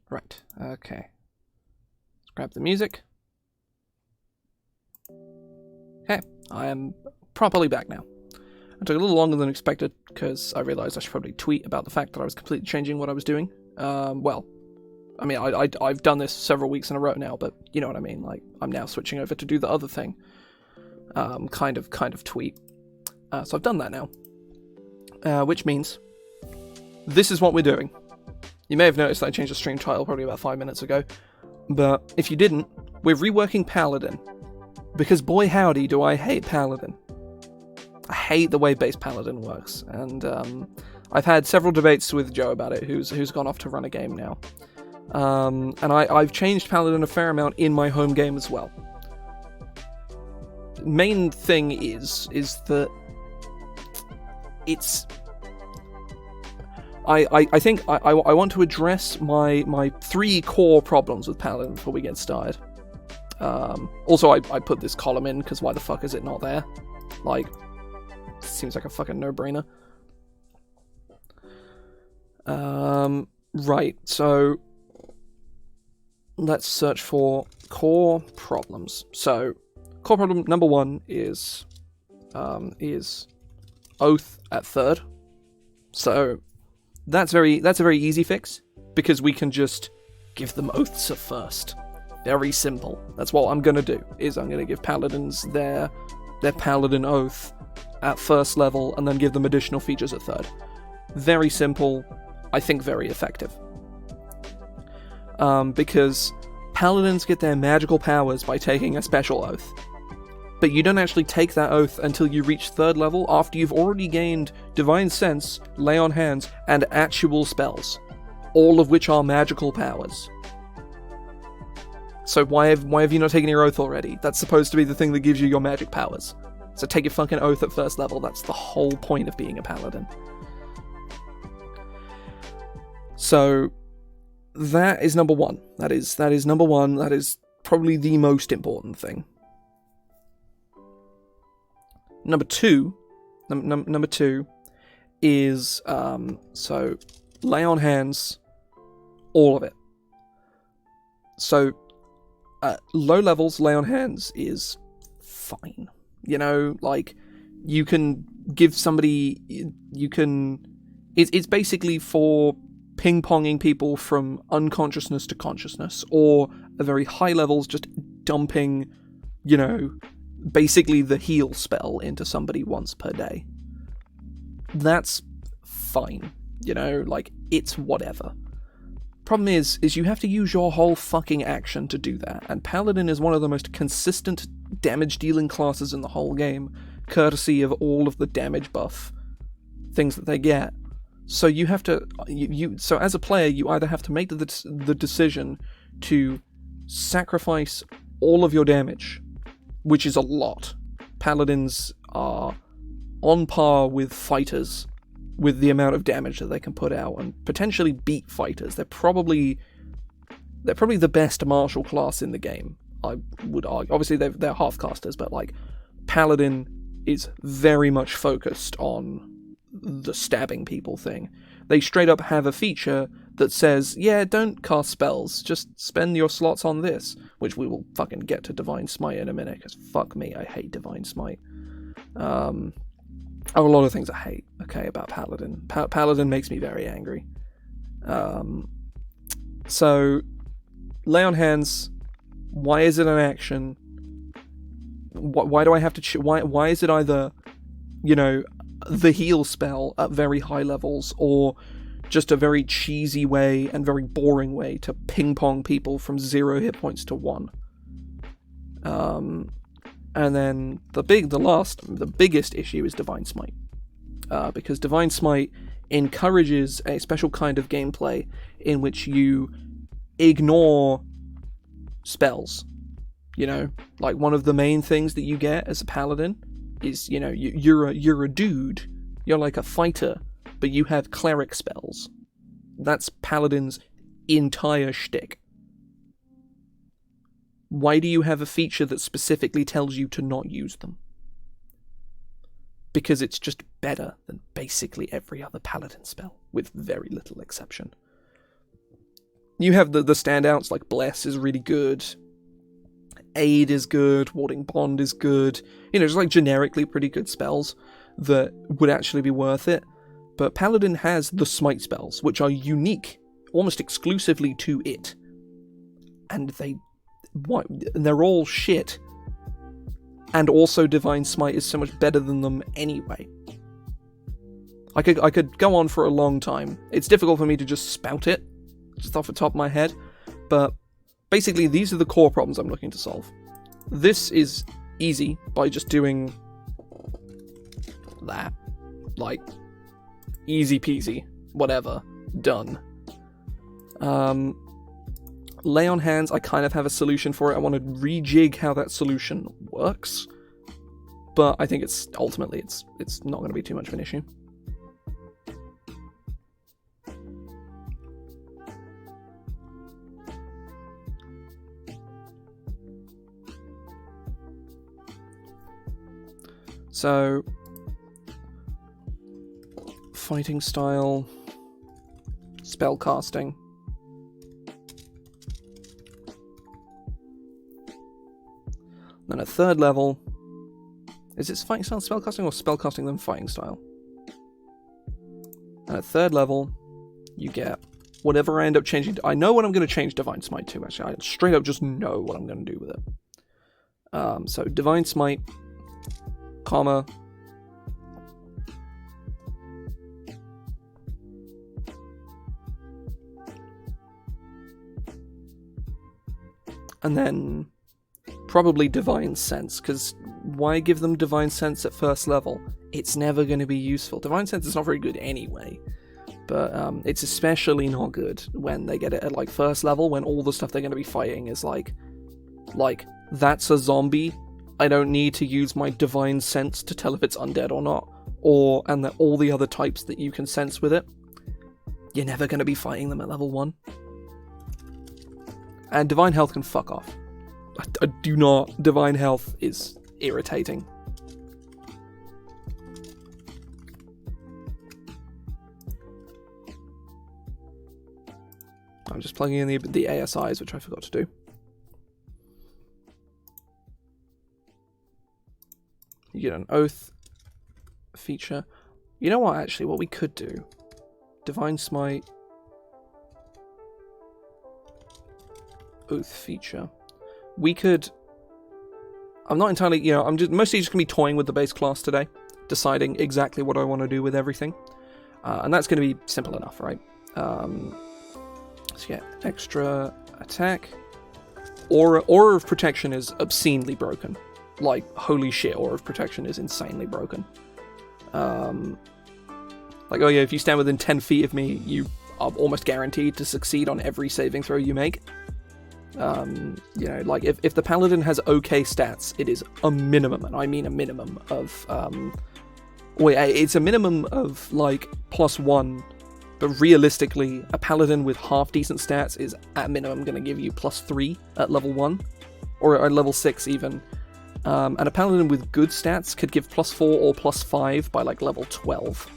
Right, okay. Let's grab the music. Okay, I am properly back now. It took a little longer than expected, because I realised I should probably tweet about the fact that I was completely changing what I was doing. Well, I mean, I've done this several weeks in a row now, but you know what I mean, like, I'm now switching over to do the other thing. Kind of tweet. So I've done that now. Which means, this is what we're doing. You may have noticed that I changed the stream title probably about 5 minutes ago, but if you didn't, we're reworking Paladin. Because boy howdy do I hate Paladin. I hate the way base Paladin works, and I've had several debates with Joe about it, who's gone off to run a game now. And I've changed Paladin a fair amount in my home game as well. Main thing is that it's... I think I want to address my 3 core problems with Paladin before we get started. Also, I put this column in because why the fuck is it not there? Like, seems like a fucking no-brainer. Right, so let's search for core problems. So, core problem number 1 is oath at third. So that's a very easy fix, because we can just give them oaths at first. Very simple. That's what I'm gonna do, is I'm gonna give paladins their paladin oath at first level, and then give them additional features at third. Very simple, I think very effective. Because paladins get their magical powers by taking a special oath. But you don't actually take that oath until you reach third level, after you've already gained Divine Sense, Lay on Hands, and actual spells, all of which are magical powers. So why have you not taken your oath already? That's supposed to be the thing that gives you your magic powers. So take your fucking oath at first level, that's the whole point of being a paladin. So that is number 1. That is number 1, that is probably the most important thing. Number 2 is, so, Lay on Hands, all of it. So, low levels, Lay on Hands is fine. You know, like, you can give somebody, it's basically for ping-ponging people from unconsciousness to consciousness, or at very high levels, just dumping, you know, basically the heal spell into somebody once per day. That's fine, you know, like, it's whatever. Problem is you have to use your whole fucking action to do that, and Paladin is one of the most consistent damage-dealing classes in the whole game, courtesy of all of the damage buff things that they get. So you have to, so as a player, you either have to make the decision to sacrifice all of your damage, which is a lot. Paladins are on par with fighters with the amount of damage that they can put out, and potentially beat fighters. They're probably the best martial class in the game, I would argue. Obviously they're half-casters, but like, Paladin is very much focused on the stabbing people thing. They straight up have a feature that says, yeah, don't cast spells, just spend your slots on this, which we will fucking get to Divine Smite in a minute, because fuck me, I hate Divine Smite. A lot of things I hate, okay, about Paladin. Paladin makes me very angry. So, Lay on Hands, why is it an action? Why do I have to why is it either, you know, the heal spell at very high levels, or just a very cheesy way and very boring way to ping-pong people from 0 hit points to 1. And then the biggest issue is Divine Smite. Because Divine Smite encourages a special kind of gameplay in which you ignore spells. You know, like, one of the main things that you get as a paladin is, you know, you're a dude, you're like a fighter, but you have cleric spells. That's Paladin's entire shtick. Why do you have a feature that specifically tells you to not use them? Because it's just better than basically every other Paladin spell, with very little exception. you have the standouts, like Bless is really good, Aid is good, Warding Bond is good, you know, just like generically pretty good spells that would actually be worth it. But Paladin has the Smite Spells, which are unique, almost exclusively to it. And they're all shit. And also Divine Smite is so much better than them anyway. I could go on for a long time. It's difficult for me to just spout it, just off the top of my head. But basically, these are the core problems I'm looking to solve. This is easy by just doing that. Like, easy peasy. Whatever. Done. Lay on Hands, I kind of have a solution for it. I want to rejig how that solution works. But I think it's ultimately it's not going to be too much of an issue. So, fighting style, spell casting. Then at third level, is it fighting style spellcasting or spellcasting then fighting style? And at third level, you get whatever I end up changing. I know what I'm going to change Divine Smite to, actually. I straight up just know what I'm going to do with it. So Divine Smite, comma, and then probably Divine Sense, because why give them Divine Sense at first level? It's never going to be useful. Divine Sense is not very good anyway, but it's especially not good when they get it at like first level, when all the stuff they're going to be fighting is like that's a zombie. I don't need to use my Divine Sense to tell if it's undead or not, and that all the other types that you can sense with it. You're never going to be fighting them at level 1. And Divine Health can fuck off. I do not. Divine Health is irritating. I'm just plugging in the ASIs, which I forgot to do. You get an Oath feature. You know what, actually, what we could do? Divine Smite. Oath feature. We could... I'm not entirely... You know, I'm just mostly just going to be toying with the base class today. Deciding exactly what I want to do with everything. And that's going to be simple enough, right? Let's get extra attack. Aura of Protection is obscenely broken. Like, holy shit, Aura of Protection is insanely broken. Like, oh yeah, if you stand within 10 feet of me, you are almost guaranteed to succeed on every saving throw you make. You know, like, if the Paladin has okay stats, it is a minimum, and I mean a minimum of, it's a minimum of, like, +1, but realistically, a Paladin with half-decent stats is, at minimum, going to give you +3 at level 1, or at level 6 even. And a Paladin with good stats could give +4 or +5 by, like, level 12.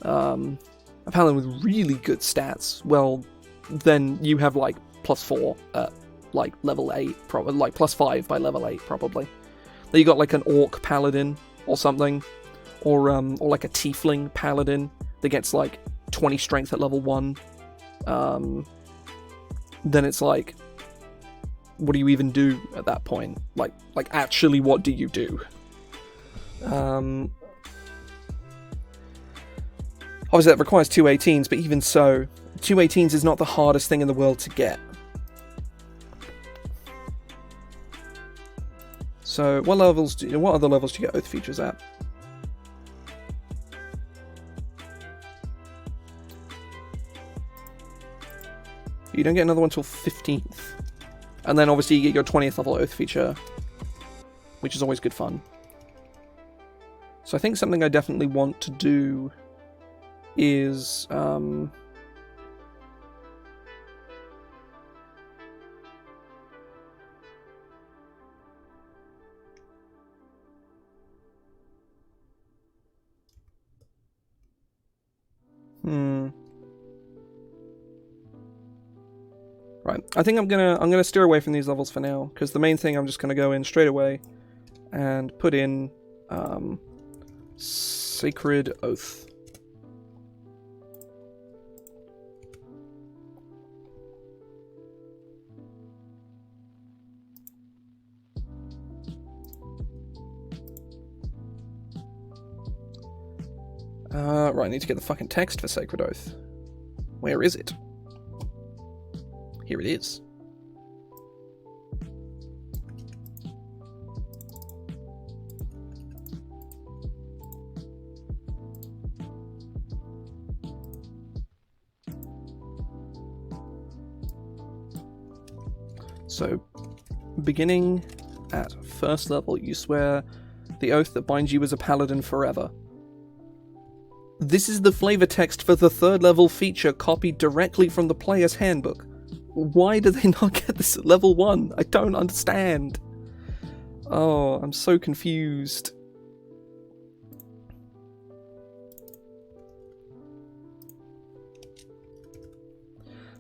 A Paladin with really good stats, well, then you have, like, +4 at, like, level 8, probably, like, +5 by level 8, probably. Then you got, like, an Orc Paladin or something, or like a Tiefling Paladin that gets, like, 20 strength at level 1. Then it's like, what do you even do at that point? Like actually, what do you do? Obviously, that requires 2 18s, but even so, 2 18s is not the hardest thing in the world to get. So, what other levels do you get Oath features at? You don't get another one until 15th. And then obviously you get your 20th level Oath feature, which is always good fun. So I think something I definitely want to do is... Right, I think I'm gonna steer away from these levels for now, because the main thing I'm just gonna go in straight away and put in Sacred Oath. Right, I need to get the fucking text for Sacred Oath. Where is it? Here it is. So, beginning at first level, you swear the oath that binds you as a paladin forever. This is the flavor text for the 3rd level feature copied directly from the player's handbook. Why do they not get this at level 1? I don't understand. Oh, I'm so confused.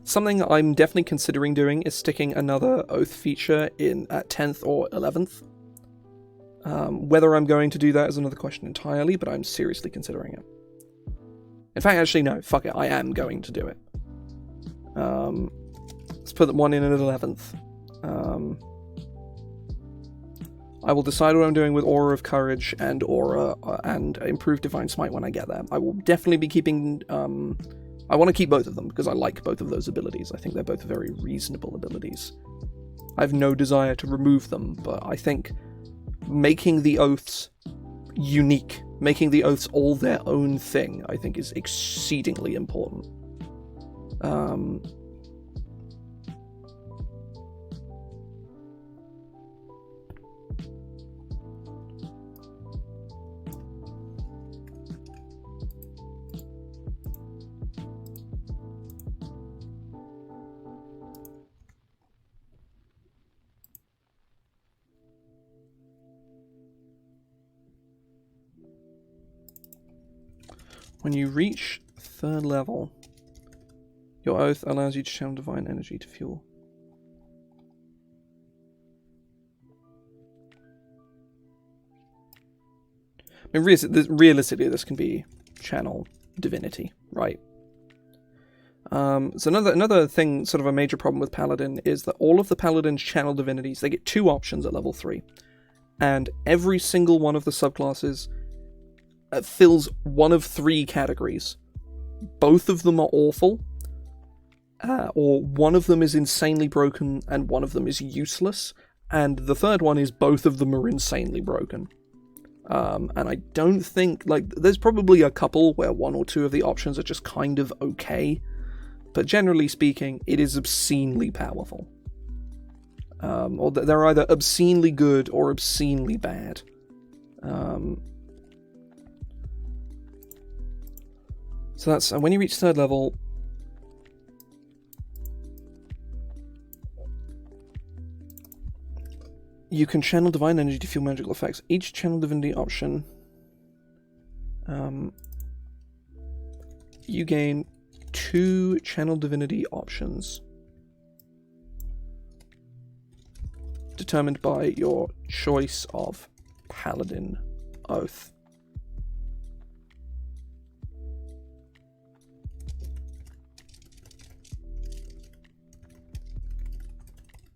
Something I'm definitely considering doing is sticking another oath feature in at 10th or 11th. Whether I'm going to do that is another question entirely, but I'm seriously considering it. In fact, actually, no, fuck it, I am going to do it. Let's put one in at 11th. I will decide what I'm doing with Aura of Courage and Aura and Improved Divine Smite when I get there. I will definitely be keeping... I want to keep both of them, because I like both of those abilities. I think they're both very reasonable abilities. I have no desire to remove them, but I think making the oaths unique, making the oaths all their own thing, I think is exceedingly important. When you reach 3rd level, your oath allows you to channel divine energy to fuel. I mean, realistically, this can be channel divinity, right? So another thing, sort of a major problem with Paladin, is that all of the Paladin's channel divinities, they get 2 options at level 3. And every single one of the subclasses fills one of 3 categories. Both of them are awful, or one of them is insanely broken and one of them is useless, and the 3rd one is both of them are insanely broken. And I don't think, like, there's probably a couple where 1 or 2 of the options are just kind of okay, but generally speaking, it is obscenely powerful. Or they're either obscenely good or obscenely bad. So that's when you reach 3rd level. You can channel divine energy to fuel magical effects. Each channel divinity option, you gain 2 channel divinity options determined by your choice of Paladin Oath.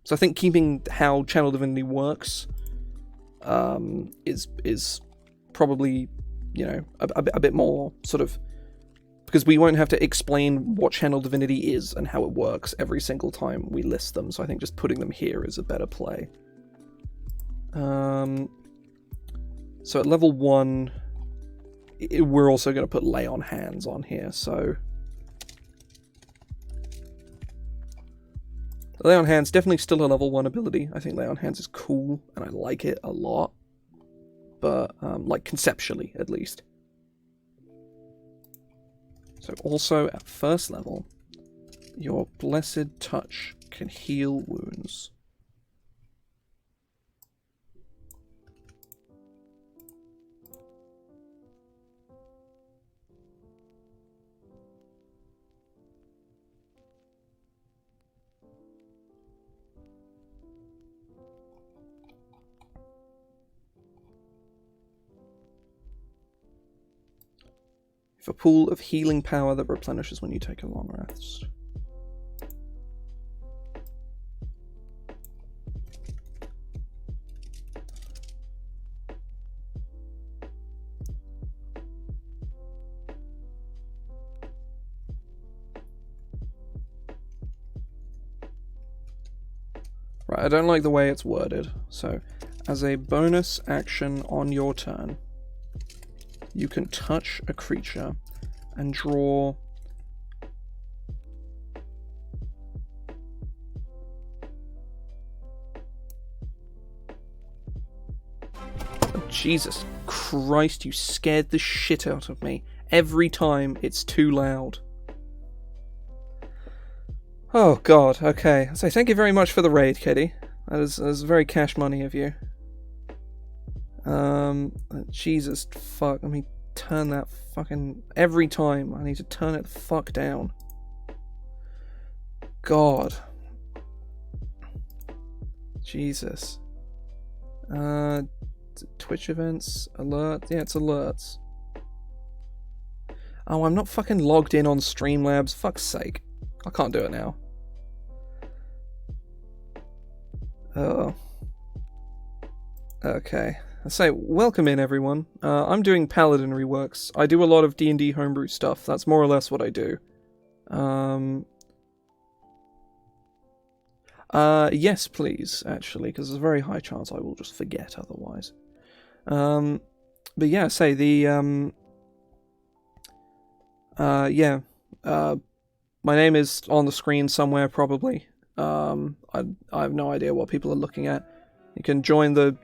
So I think keeping how channel divinity works is probably, you know, a bit more sort of, because we won't have to explain what channel divinity is and how it works every single time we list them. So I think just putting them here is a better play. So at level 1, we're also going to put Lay on Hands on here. So Lay on Hands, definitely still a level 1 ability. I think Lay on Hands is cool, and I like it a lot. But, like, conceptually, at least. So, also, at 1st level, your Blessed Touch can heal wounds. A pool of healing power that replenishes when you take a long rest. Right, I don't like the way it's worded. So, as a bonus action on your turn, you can touch a creature and draw Jesus Christ, you scared the shit out of me. Every time it's too loud. Oh god, okay. So thank you very much for the raid, Kitty. That is very cash money of you. Jesus fuck, let me turn that fucking... Every time, I need to turn it the fuck down. God. Jesus. Twitch events, alert. Yeah, it's alerts. Oh, I'm not fucking logged in on Streamlabs. Fuck's sake. I can't do it now. Oh. Okay. I say, welcome in, everyone. I'm doing Paladin reworks. I do a lot of D&D homebrew stuff. That's more or less what I do. Yes, please, actually, because there's a very high chance I will just forget otherwise. But yeah, say, my name is on the screen somewhere, probably. I have no idea what people are looking at. You can join the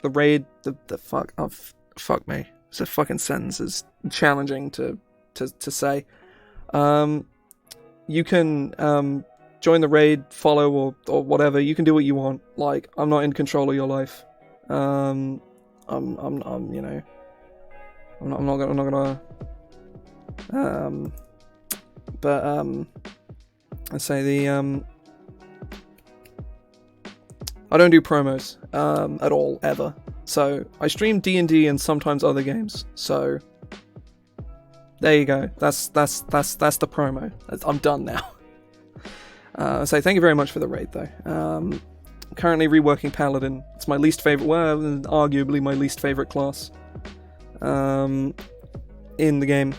raid. The fuck. Oh, fuck me. This fucking sentence is challenging to say. You can join the raid, follow or whatever. You can do what you want. Like, I'm not in control of your life. I'm you know, I'm not gonna. I say I don't do promos at all, ever. So I stream D&D and sometimes other games. So there you go. That's the promo. I'm done now. So thank you very much for the raid, though. Currently reworking Paladin. It's my least favorite. Well, arguably my least favorite class in the game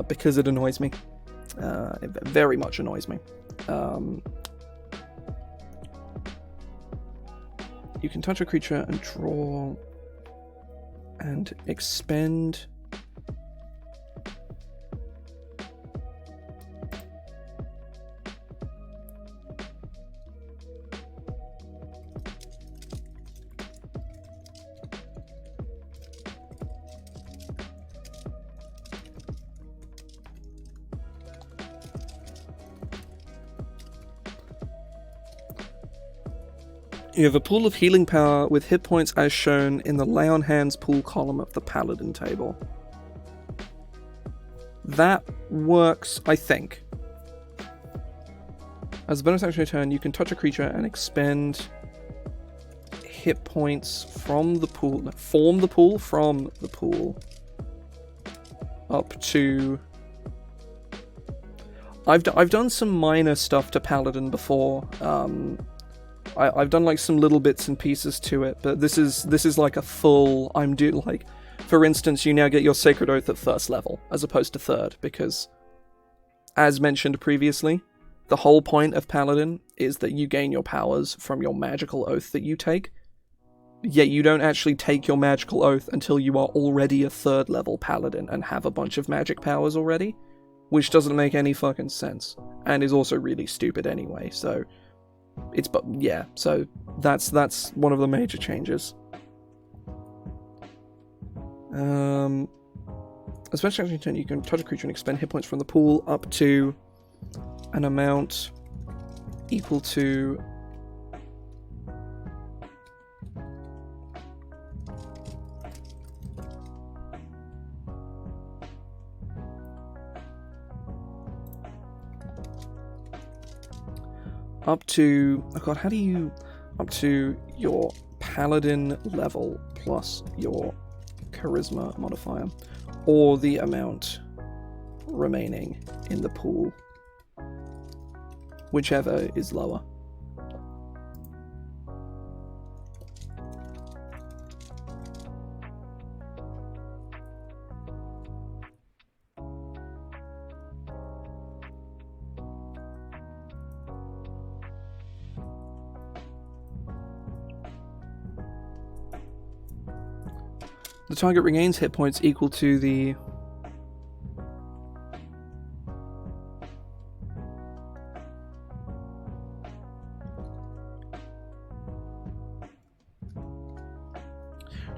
because it annoys me. It very much annoys me. You can touch a creature and draw and expend You have a pool of healing power with hit points as shown in the Lay on Hands pool column of the Paladin table. That works, I think. As a bonus action your turn, you can touch a creature and expend hit points from the pool. Form the pool from the pool. Up to... I've done some minor stuff to Paladin before. I've done like some little bits and pieces to it, but this is like a full. Like, for instance, you now get your Sacred Oath at first level as opposed to third, because, as mentioned previously, the whole point of Paladin is that you gain your powers from your magical oath that you take. Yet you don't actually take your magical oath until you are already a third level Paladin and have a bunch of magic powers already, which doesn't make any fucking sense and is also really stupid anyway. So. So that's one of the major changes. Especially action turn, you can touch a creature and expend hit points from the pool up to an amount equal to up to your Paladin level plus your charisma modifier, or the amount remaining in the pool, whichever is lower. The target regains hit points equal to the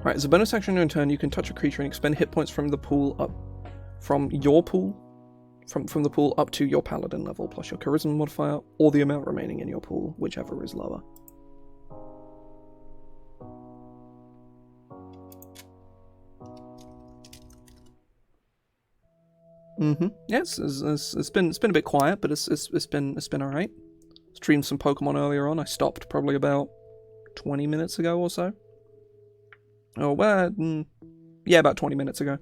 Right, as a bonus action in turn, you can touch a creature and expend hit points from the pool up from your pool from the pool up to your paladin level plus your charisma modifier, or the amount remaining in your pool, whichever is lower. Yes, it's been a bit quiet, but it's been alright. Streamed some Pokemon earlier on. I stopped probably about 20 minutes ago or so. Oh, well, yeah, about 20 minutes ago.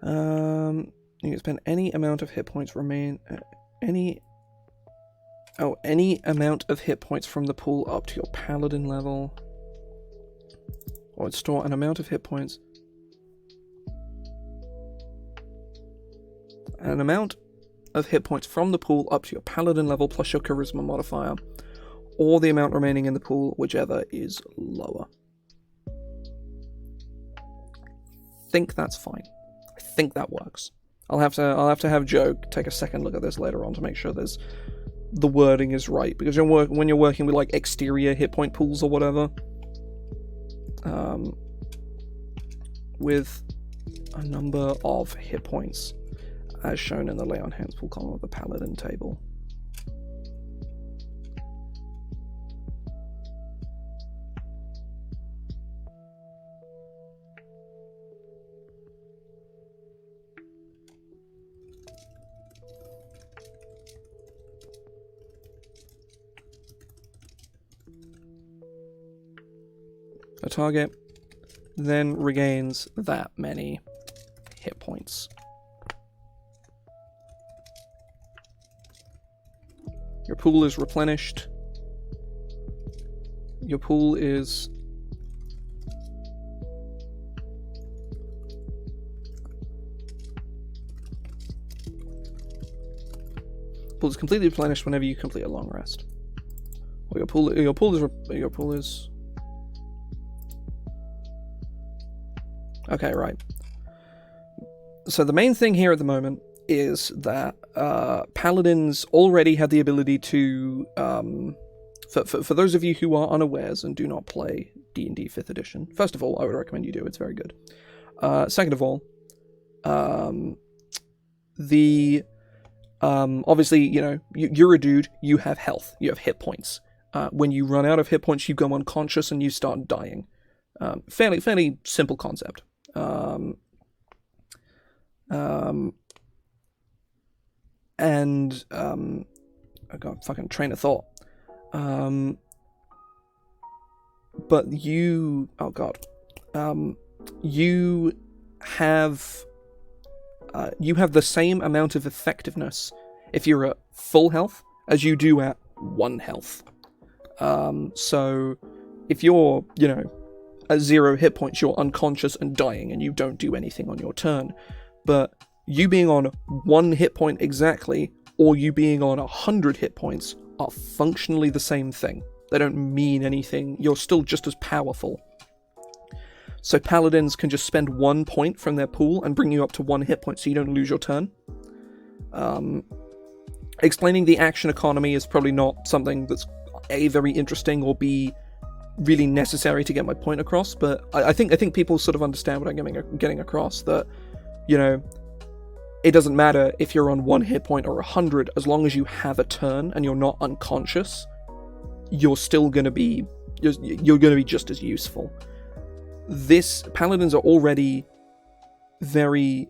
You can spend any amount of hit points any amount of hit points from the pool up to your paladin level, or store an amount of hit points. An amount of hit points from the pool up to your paladin level plus your charisma modifier, or the amount remaining in the pool, whichever is lower. I think that's fine. I think that works. I'll have to have Joe take a second look at this later on to make sure the wording is right, because when you're working with like exterior hit point pools or whatever, with a number of hit points as shown in the lay on hands pool column of the paladin table. The target then regains that many hit points. Your pool is replenished. Your pool is completely replenished whenever you complete a long rest. Or your pool is okay, right. So the main thing here at the moment is that paladins already have the ability to, for those of you who are unawares and do not play D&D 5th edition, first of all, I would recommend you do, it's very good. Second of all, obviously, you know, you're a dude, you have health, you have hit points. When you run out of hit points, you go unconscious and you start dying. Fairly simple concept. I got fucking train of thought. But you have the same amount of effectiveness if you're at full health as you do at 1 health. So if you're, you know, at 0 hit points, you're unconscious and dying and you don't do anything on your turn. But you being on 1 hit point exactly, or you being on 100 hit points, are functionally the same thing. They don't mean anything. You're still just as powerful. So paladins can just spend 1 point from their pool and bring you up to 1 hit point so you don't lose your turn. Explaining the action economy is probably not something that's A, very interesting, or B, really necessary to get my point across, but I think people sort of understand what I'm getting across, that, you know, it doesn't matter if you're on 1 hit point or 100, as long as you have a turn and you're not unconscious, you're still going to be just as useful. Paladins are already very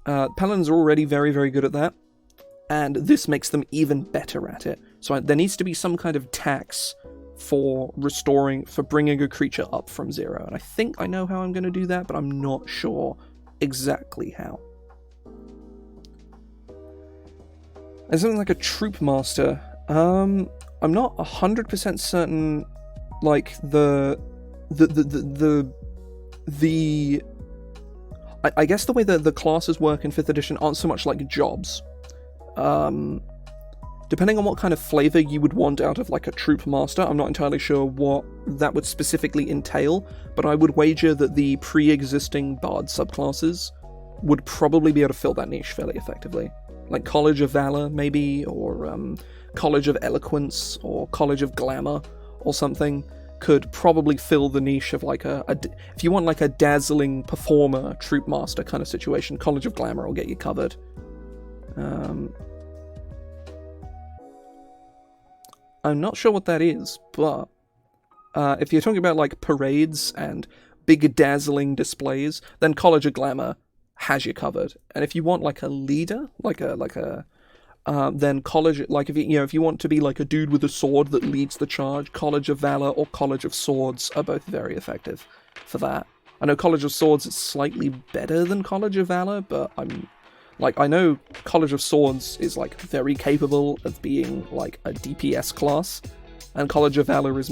very, very good at that, and this makes them even better at it. So there needs to be some kind of tax for bringing a creature up from 0. And I think I know how I'm going to do that, but I'm not sure exactly how. And something like a Troop Master. I'm not 100% certain, like, I guess the way that the classes work in 5th edition aren't so much like jobs. Depending on what kind of flavor you would want out of, like, a Troop Master, I'm not entirely sure what that would specifically entail, but I would wager that the pre-existing Bard subclasses would probably be able to fill that niche fairly effectively. Like College of Valor, maybe, or College of Eloquence, or College of Glamour, or something, could probably fill the niche of, like, if you want, like, a dazzling performer, Troop Master kind of situation, College of Glamour will get you covered. I'm not sure what that is, but if you're talking about, like, parades and big dazzling displays, then College of Glamour has you covered. And if you want, like, a leader, then College, like, if you want to be like a dude with a sword that leads the charge, College of Valor or College of Swords are both very effective for that. I know College of Swords is slightly better than College of Valor, but I know College of Swords is, like, very capable of being, like, a DPS class, and College of Valor is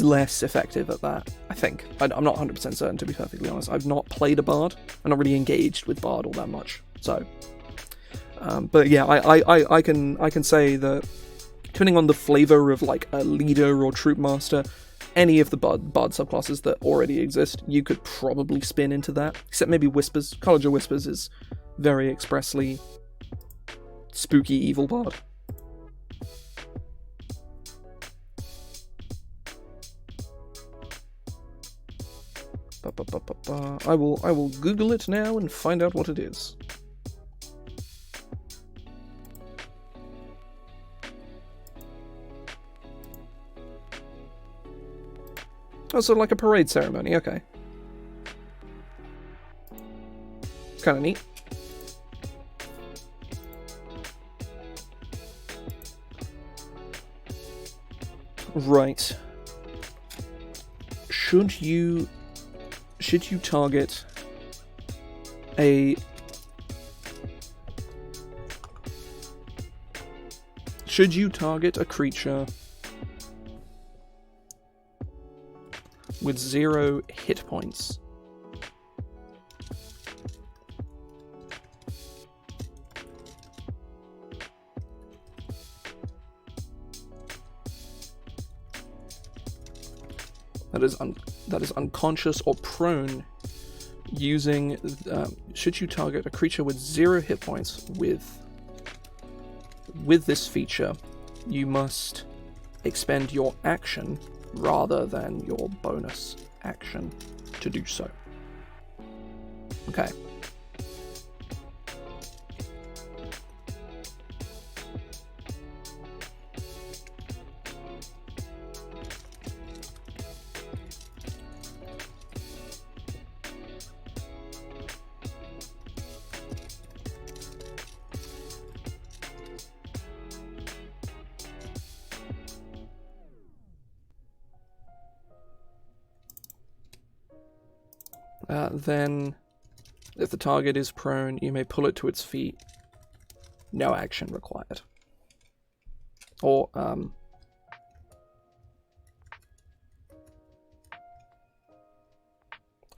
less effective at that, I think. I'm not 100% certain, to be perfectly honest. I've not played a Bard. I'm not really engaged with Bard all that much, so... but yeah, I can say that, depending on the flavor of, like, a leader or Troop Master, any of the Bard subclasses that already exist, you could probably spin into that. Except maybe Whispers. College of Whispers is very expressly spooky evil Bard. I will Google it now and find out what it is. Oh, so like a parade ceremony, okay. Kind of neat. Right. Should you target a... Should you target a creature with 0 hit points? That is unconscious or prone, using... should you target a creature with 0 hit points with this feature, you must expend your action rather than your bonus action to do so. Okay. Then, if the target is prone, you may pull it to its feet. No action required. Or,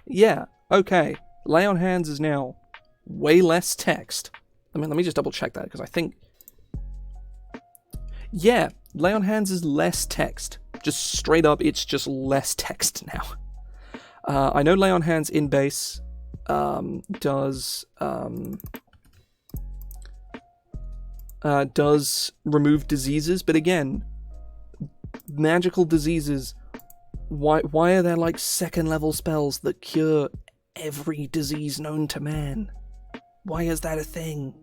yeah, okay. Lay on Hands is now way less text. I mean, let me just double check that, because I think... Yeah, Lay on Hands is less text. Just straight up, it's just less text now. I know Lay on Hands in base does remove diseases, but again, magical diseases, why are there, like, 2nd level spells that cure every disease known to man? Why is that a thing?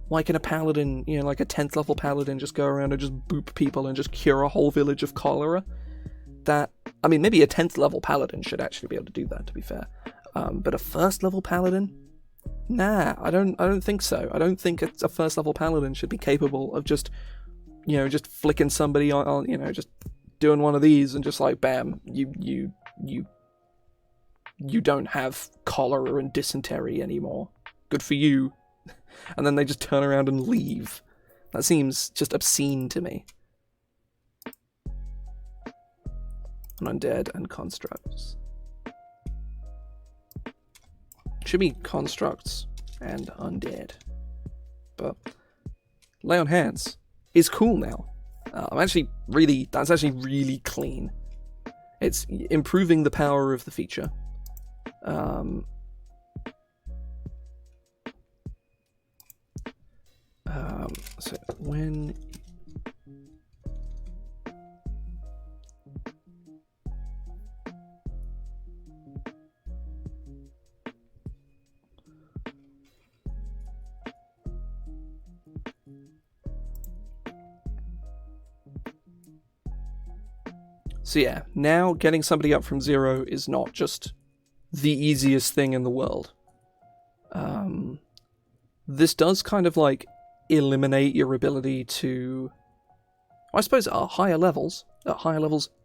Why can a paladin, like a 10th level paladin, just go around and just boop people and just cure a whole village of cholera? I mean, maybe a 10th level paladin should actually be able to do that, to be fair. But a 1st level paladin? Nah, I don't think so. I don't think a 1st level paladin should be capable of just just flicking somebody on, just doing one of these and just like, bam, you don't have cholera and dysentery anymore. Good for you. And then they just turn around and leave. That seems just obscene to me. Undead and constructs. Should be constructs and undead. But lay on hands is cool now. That's actually really clean. It's improving the power of the feature. So when So yeah, now getting somebody up from 0 is not just the easiest thing in the world. This does kind of like eliminate your ability to... I suppose at higher levels,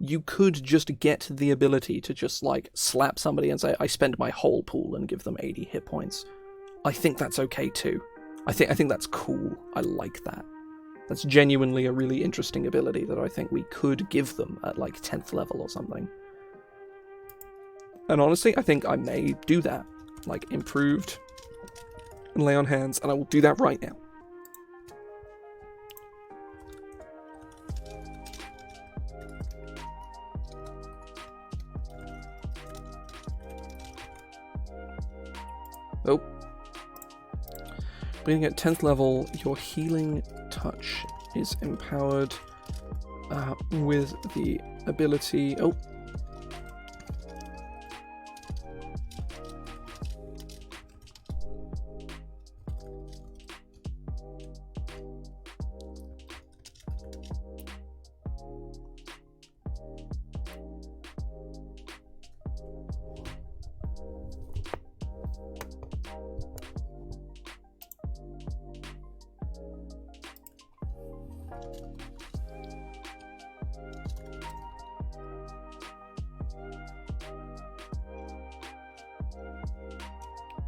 you could just get the ability to just like slap somebody and say, I spend my whole pool and give them 80 hit points. I think that's okay too. I think that's cool. I like that. That's genuinely a really interesting ability that I think we could give them at like 10th level or something. And honestly, I think I may do that. Like improved and lay on hands, and I will do that right now. Oh. Being at 10th level, your healing touch is empowered with the ability... Oh.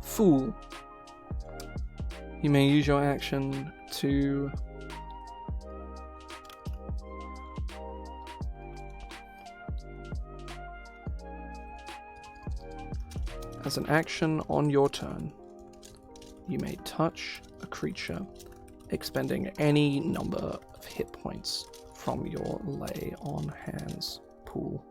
Fool. You may use your action to as an action on your turn, you may touch a creature, expending any number of hit points from your lay on hands pool.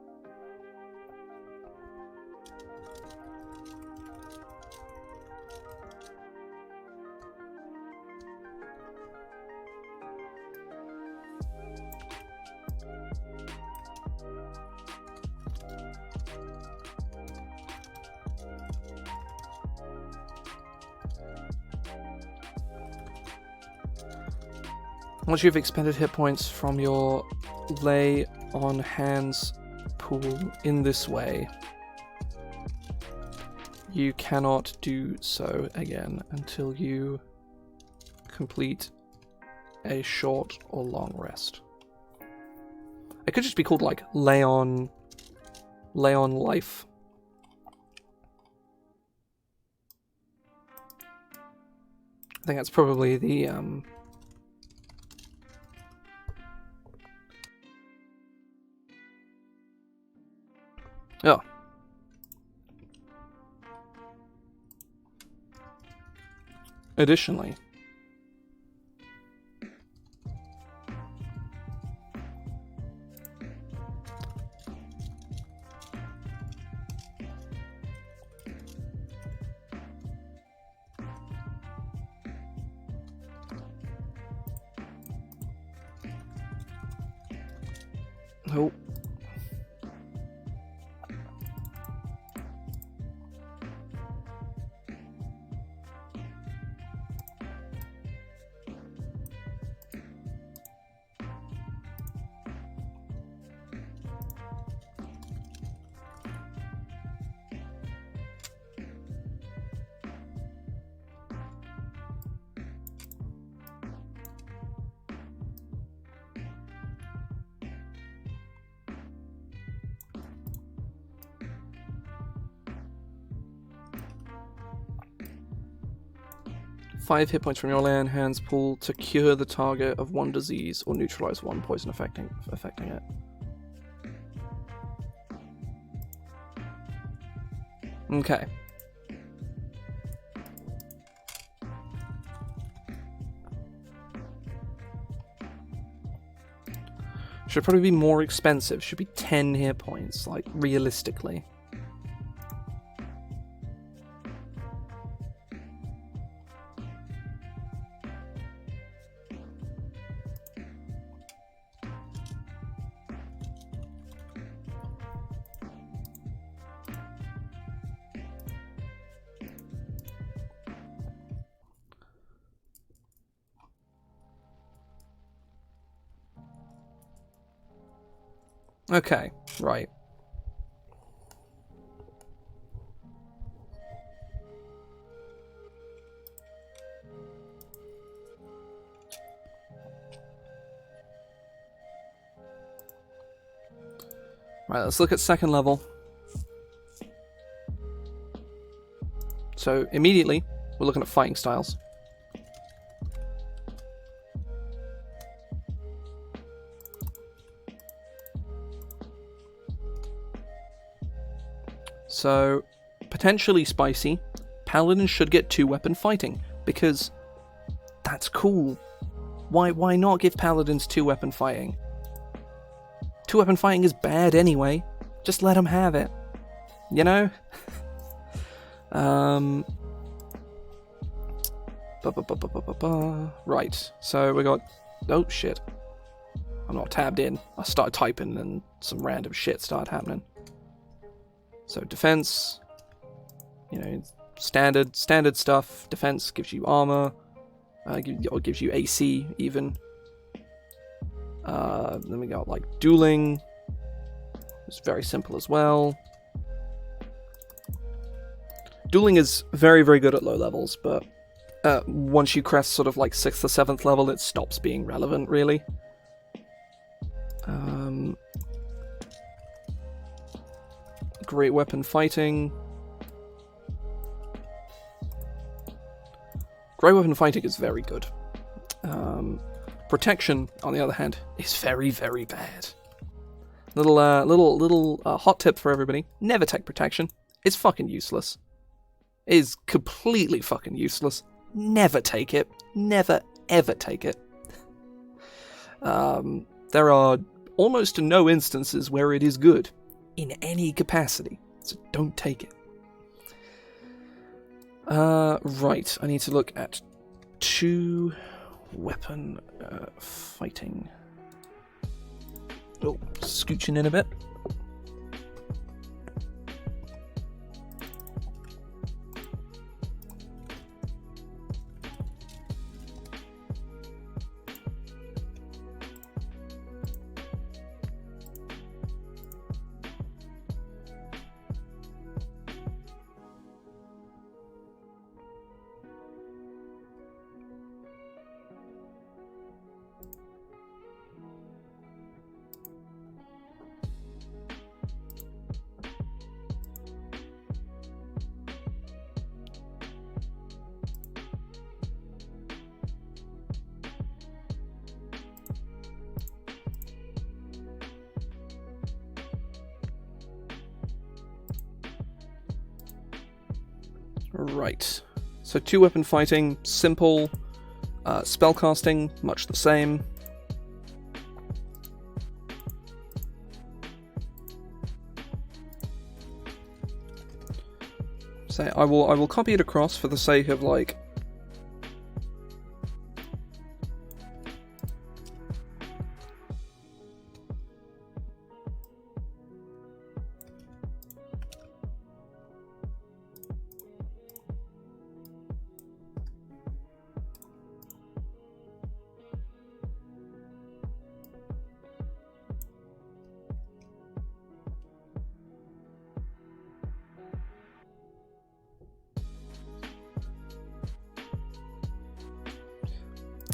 Once you've expended hit points from your lay on hands pool in this way, you cannot do so again until you complete a short or long rest. It could just be called like lay on life. I think that's probably the Oh. Additionally, oh. 5 hit points from your land hands pool to cure the target of 1 disease or neutralize 1 poison affecting it. Okay. Should probably be more expensive. Should be 10 hit points, like, realistically. Okay, right. Right, let's look at second level. So, immediately, we're looking at fighting styles. So, potentially spicy, Paladin should get 2-weapon fighting, because that's cool. Why not give Paladins 2-weapon fighting? 2-weapon fighting is bad anyway. Just let them have it. You know? Right, so we got... Oh, shit. I'm not tabbed in. I started typing and some random shit started happening. So defense, you know, standard stuff. Defense gives you armor, or gives you AC even. Then we got like dueling. It's very simple as well. Dueling is very, very good at low levels, but once you crest sort of like 6th or 7th level, it stops being relevant, really. Great weapon fighting. Great weapon fighting is very good. Protection, on the other hand, is very, very bad. Little hot tip for everybody: never take protection. It's fucking useless. It is completely fucking useless. Never take it. Never ever take it. There are almost no instances where it is good in any capacity, so don't take it. Right, I need to look at 2-weapon fighting. Oh, scooching in a bit. Right, so 2-weapon fighting, simple. Spellcasting, much the same. So I will copy it across for the sake of like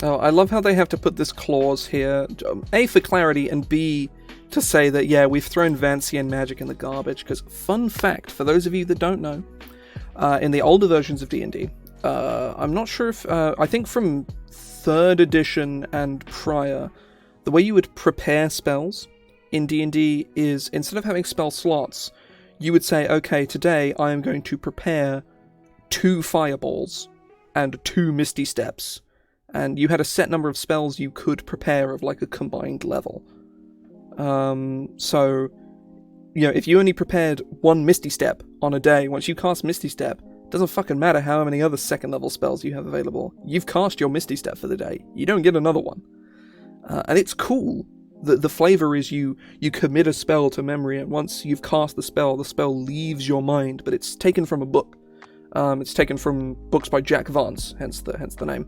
Oh, I love how they have to put this clause here, A, for clarity, and B, to say that, yeah, we've thrown Vancian magic in the garbage, because, fun fact, for those of you that don't know, in the older versions of D&D, I'm not sure if I think from 3rd edition and prior, the way you would prepare spells in D&D is, instead of having spell slots, you would say, okay, today I am going to prepare 2 fireballs and 2 misty steps, and you had a set number of spells you could prepare of like a combined level. So, you know, if you only prepared 1 misty step on a day, once you cast misty step, it doesn't fucking matter how many other 2nd level spells you have available. You've cast your misty step for the day. You don't get another one. And it's cool. The flavor is you commit a spell to memory, and once you've cast the spell leaves your mind, but it's taken from a book. It's taken from books by Jack Vance, hence the name.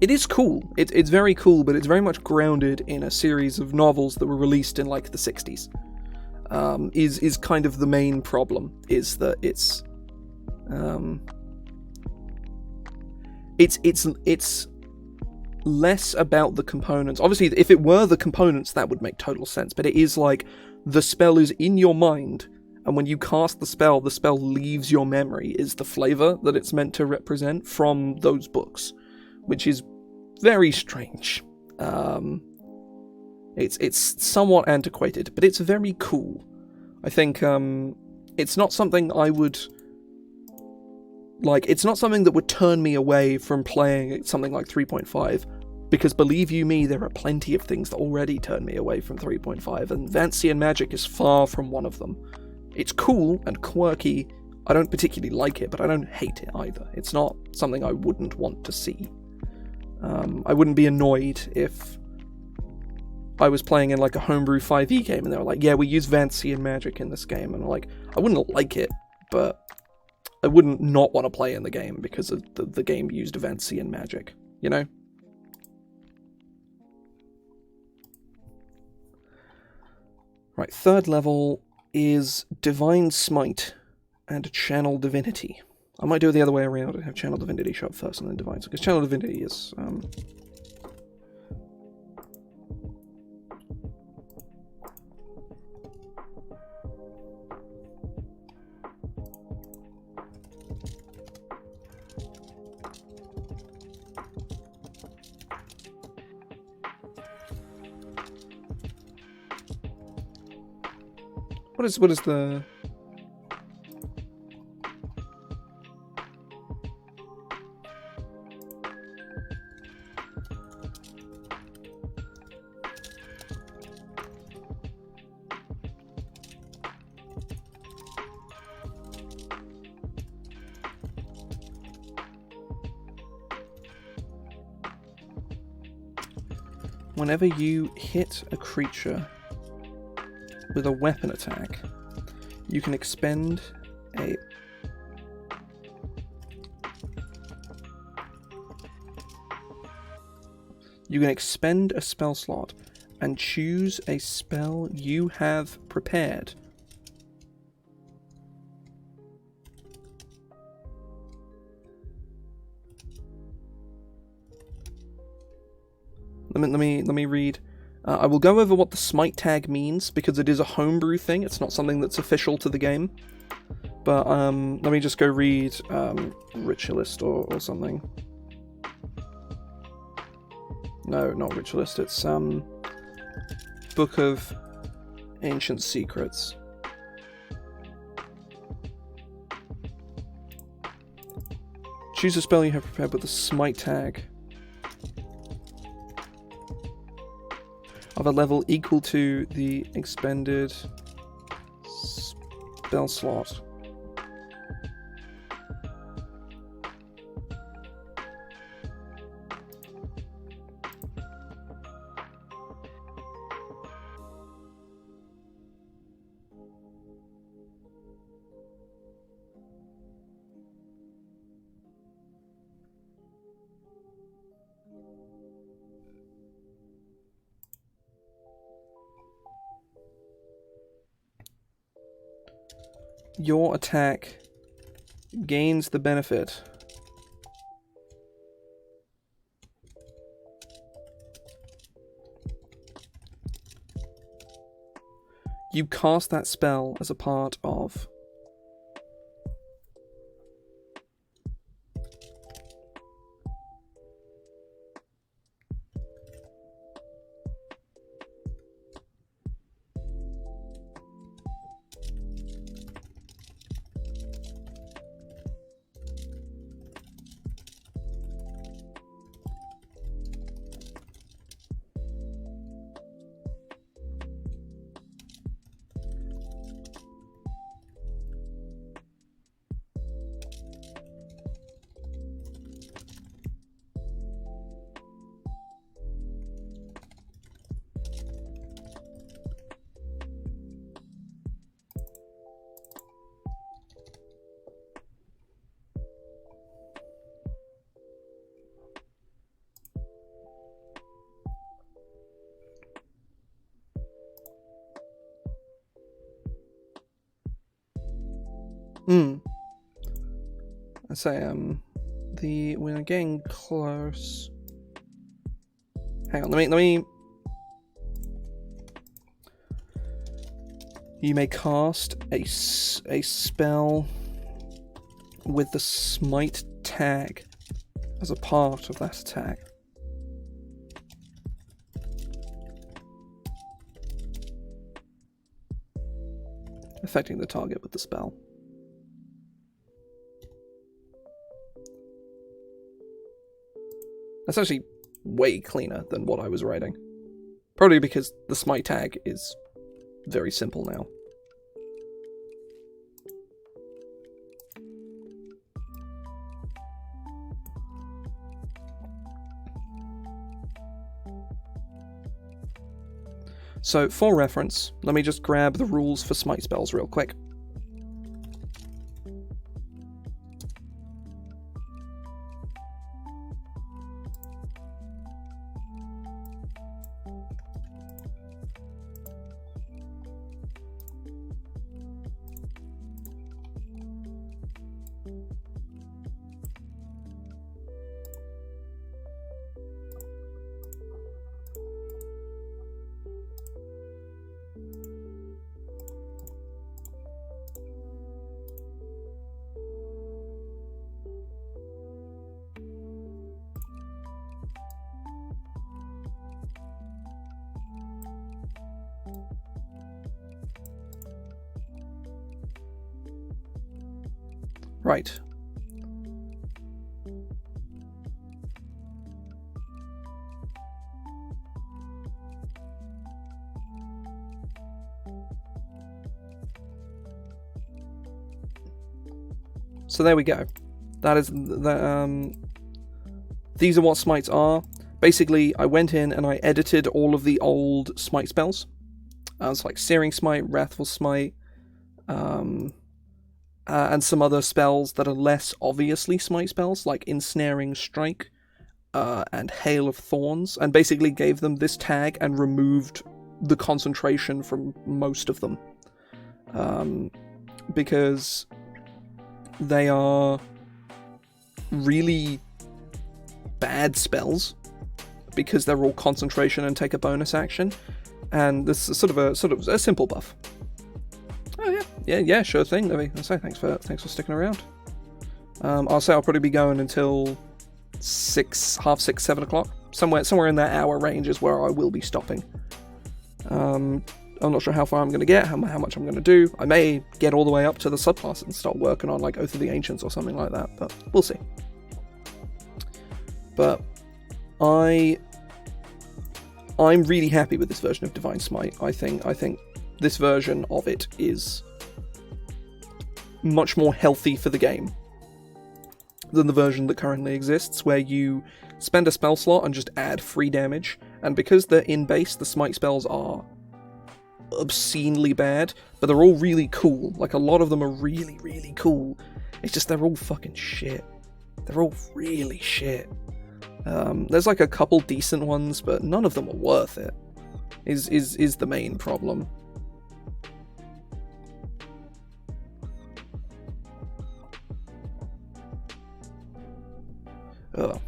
It is cool. It's very cool, but it's very much grounded in a series of novels that were released in like the 60s. Is kind of the main problem, is that it's less about the components. Obviously, if it were the components, that would make total sense, but it is like the spell is in your mind, and when you cast the spell leaves your memory, is the flavor that it's meant to represent from those books, which is very strange. It's somewhat antiquated, but it's very cool. I think it's not something I would... Like, it's not something that would turn me away from playing something like 3.5, because believe you me, there are plenty of things that already turn me away from 3.5, and Vancian Magic is far from one of them. It's cool and quirky. I don't particularly like it, but I don't hate it either. It's not something I wouldn't want to see. I wouldn't be annoyed if I was playing in like a Homebrew 5e game and they were like, yeah, we use Vancian Magic in this game, and I'm like, I wouldn't like it, but I wouldn't not want to play in the game because of the game used Vancian Magic, you know? Right, 3rd level is Divine Smite and Channel Divinity. I might do it the other way around and have Channel Divinity show up first and then Divine, because Channel Divinity is... What is the... Whenever you hit a creature with a weapon attack, you can expend a... You can expend a spell slot and choose a spell you have prepared. Let me read. I will go over what the Smite tag means, because it is a homebrew thing. It's not something that's official to the game. But let me just go read Ritualist or something. No, not Ritualist. It's Book of Ancient Secrets. Choose a spell you have prepared with the Smite tag of a level equal to the expended spell slot. Your attack gains the benefit you cast that spell as a part of I say, we're getting close. Hang on, let me... You may cast a spell with the Smite tag as a part of that attack. Affecting the target with the spell. That's actually way cleaner than what I was writing. Probably because the Smite tag is very simple now. So, for reference, let me just grab the rules for Smite Spells real quick. Right. So there we go. That is these are what smites are. Basically, I went in and I edited all of the old smite spells. It's like Searing Smite, Wrathful Smite, and some other spells that are less obviously smite spells, like Ensnaring Strike and Hail of Thorns, and basically gave them this tag and removed the concentration from most of them. Because they are really bad spells, because they're all concentration and take a bonus action, and this is sort of a simple buff. Oh yeah, sure thing, Livy. I'll say thanks for sticking around. I'll say I'll probably be going until 6, half 6, 7 o'clock. Somewhere in that hour range is where I will be stopping. I'm not sure how far I'm going to get, how much I'm going to do. I may get all the way up to the subclass and start working on like Oath of the Ancients or something like that, but we'll see. But I'm really happy with this version of Divine Smite. I think this version of it is much more healthy for the game than the version that currently exists, where you spend a spell slot and just add free damage, and because they're in base, the Smite spells are obscenely bad, but they're all really cool. Like, a lot of them are really, really cool. It's just they're all fucking shit. They're all really shit. There's like a couple decent ones, but none of them are worth it. Is the main problem. Ugh.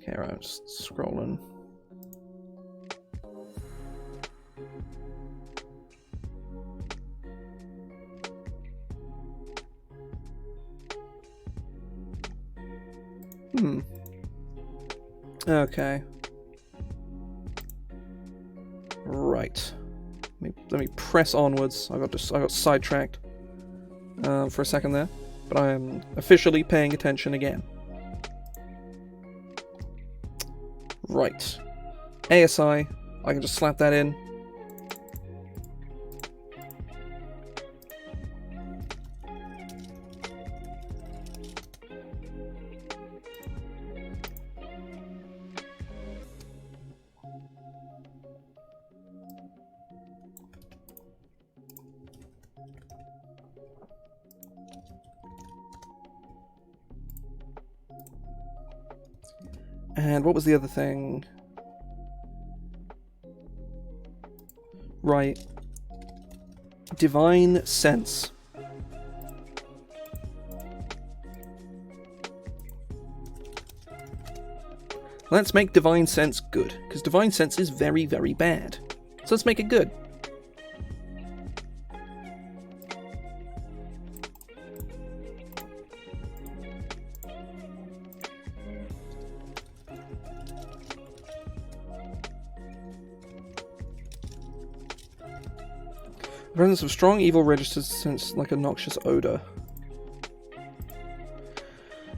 Okay, right, I'm just scrolling. Okay. Right. Let me press onwards. I got sidetracked for a second there, but I am officially paying attention again. Right. ASI. I can just slap that in. And what was the other thing? Right. Divine Sense. Let's make Divine Sense good, because Divine Sense is very, very bad. So let's make it good. The presence of strong evil registers sense like a noxious odor.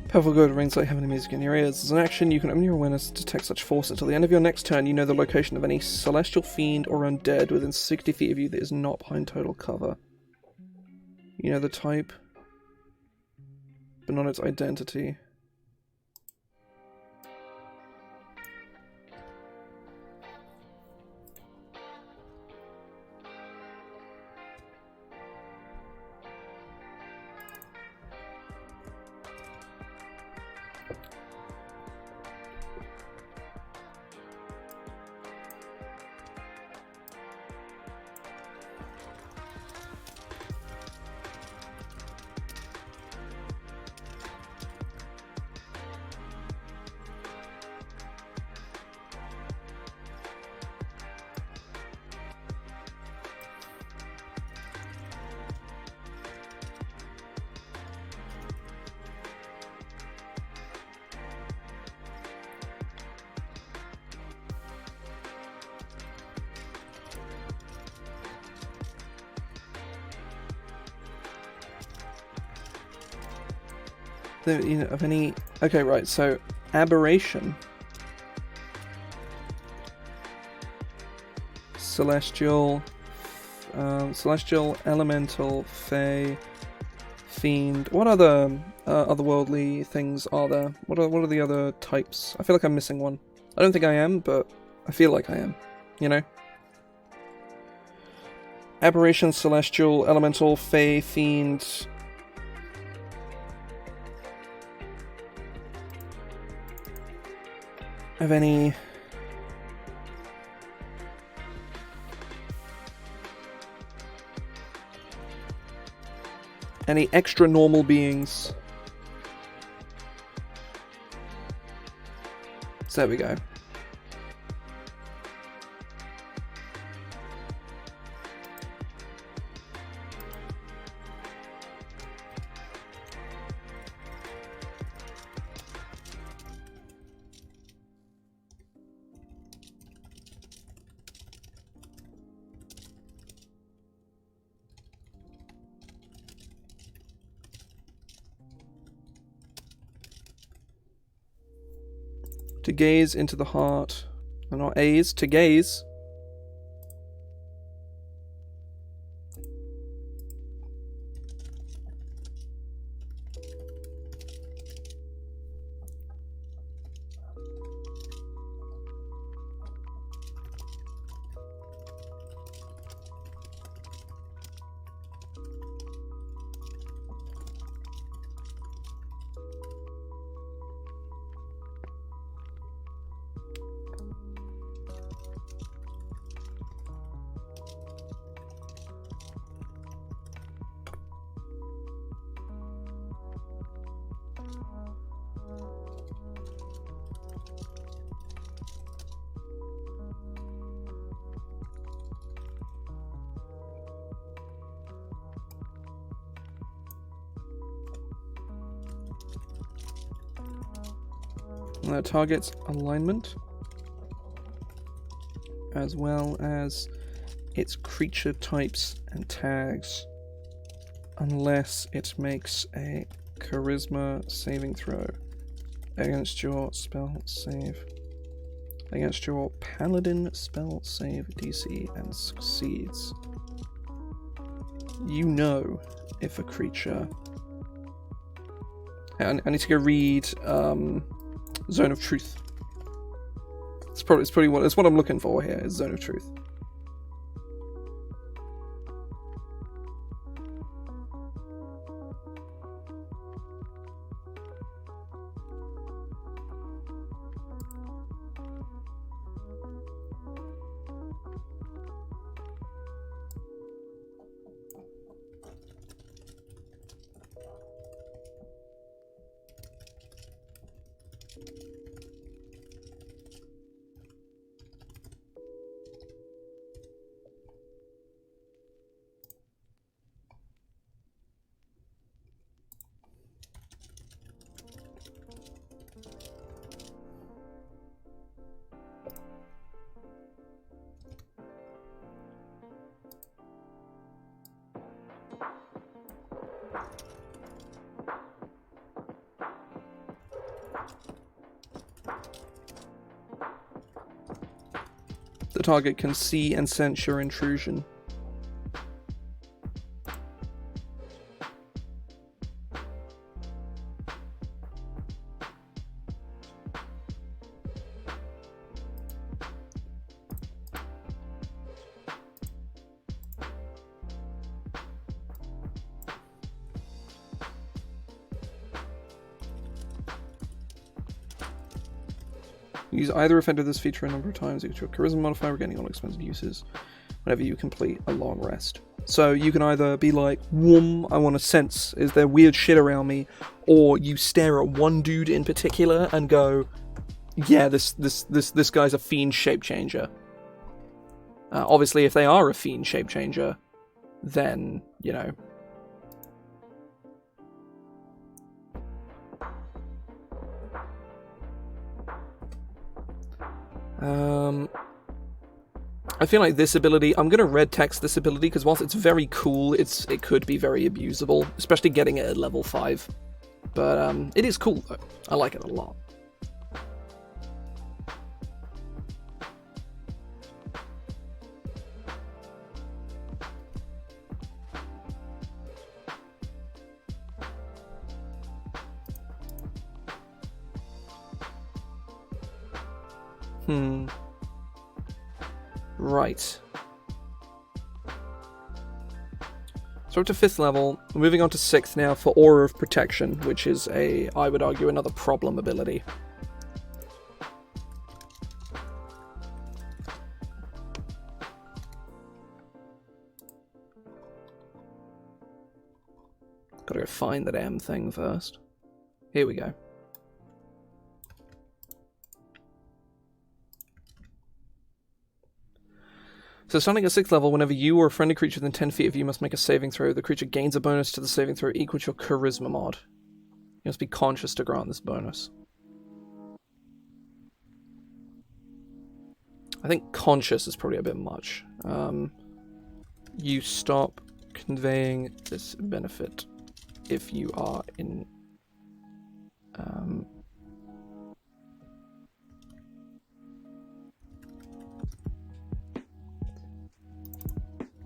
Powerful good rings like heavenly music in your ears. As an action, you can open your awareness to detect such force. Until the end of your next turn, you know the location of any celestial fiend or undead within 60 feet of you that is not behind total cover. You know the type, but not its identity. You know, of any... Okay, right, so aberration. Celestial, elemental, fey, fiend. What other otherworldly things are there? What are the other types? I feel like I'm missing one. I don't think I am, but I feel like I am. You know? Aberration, celestial, elemental, fey, fiend. Of any extra normal beings. So there we go. To gaze into the heart. No, not A's, to gaze. target's alignment, as well as its creature types and tags, unless it makes a charisma saving throw against your spell save, against your Paladin spell save DC and succeeds. You know if a creature... I need to go read Zone of Truth. It's probably what I'm looking for here, is Zone of Truth. The target can see and sense your intrusion. Use either effect of this feature a number of times equal to a charisma modifier, gaining all expensive uses whenever you complete a long rest. So you can either be like, whoom, I want to sense, is there weird shit around me? Or you stare at one dude in particular and go, yeah, this guy's a fiend shape changer. Obviously, if they are a fiend shape changer, then, you know. I feel like this ability, I'm going to red text this ability because whilst it's very cool, it could be very abusable, especially getting it at level 5. But it is cool though. I like it a lot. Right. So up to 5th level, we're moving on to 6th now for Aura of Protection, which is I would argue, another problem ability. Gotta go find that M thing first. Here we go. So starting at 6th level, whenever you or a friendly creature within 10 feet of you must make a saving throw, the creature gains a bonus to the saving throw equal to your charisma mod. You must be conscious to grant this bonus. I think conscious is probably a bit much. You stop conveying this benefit if you are in...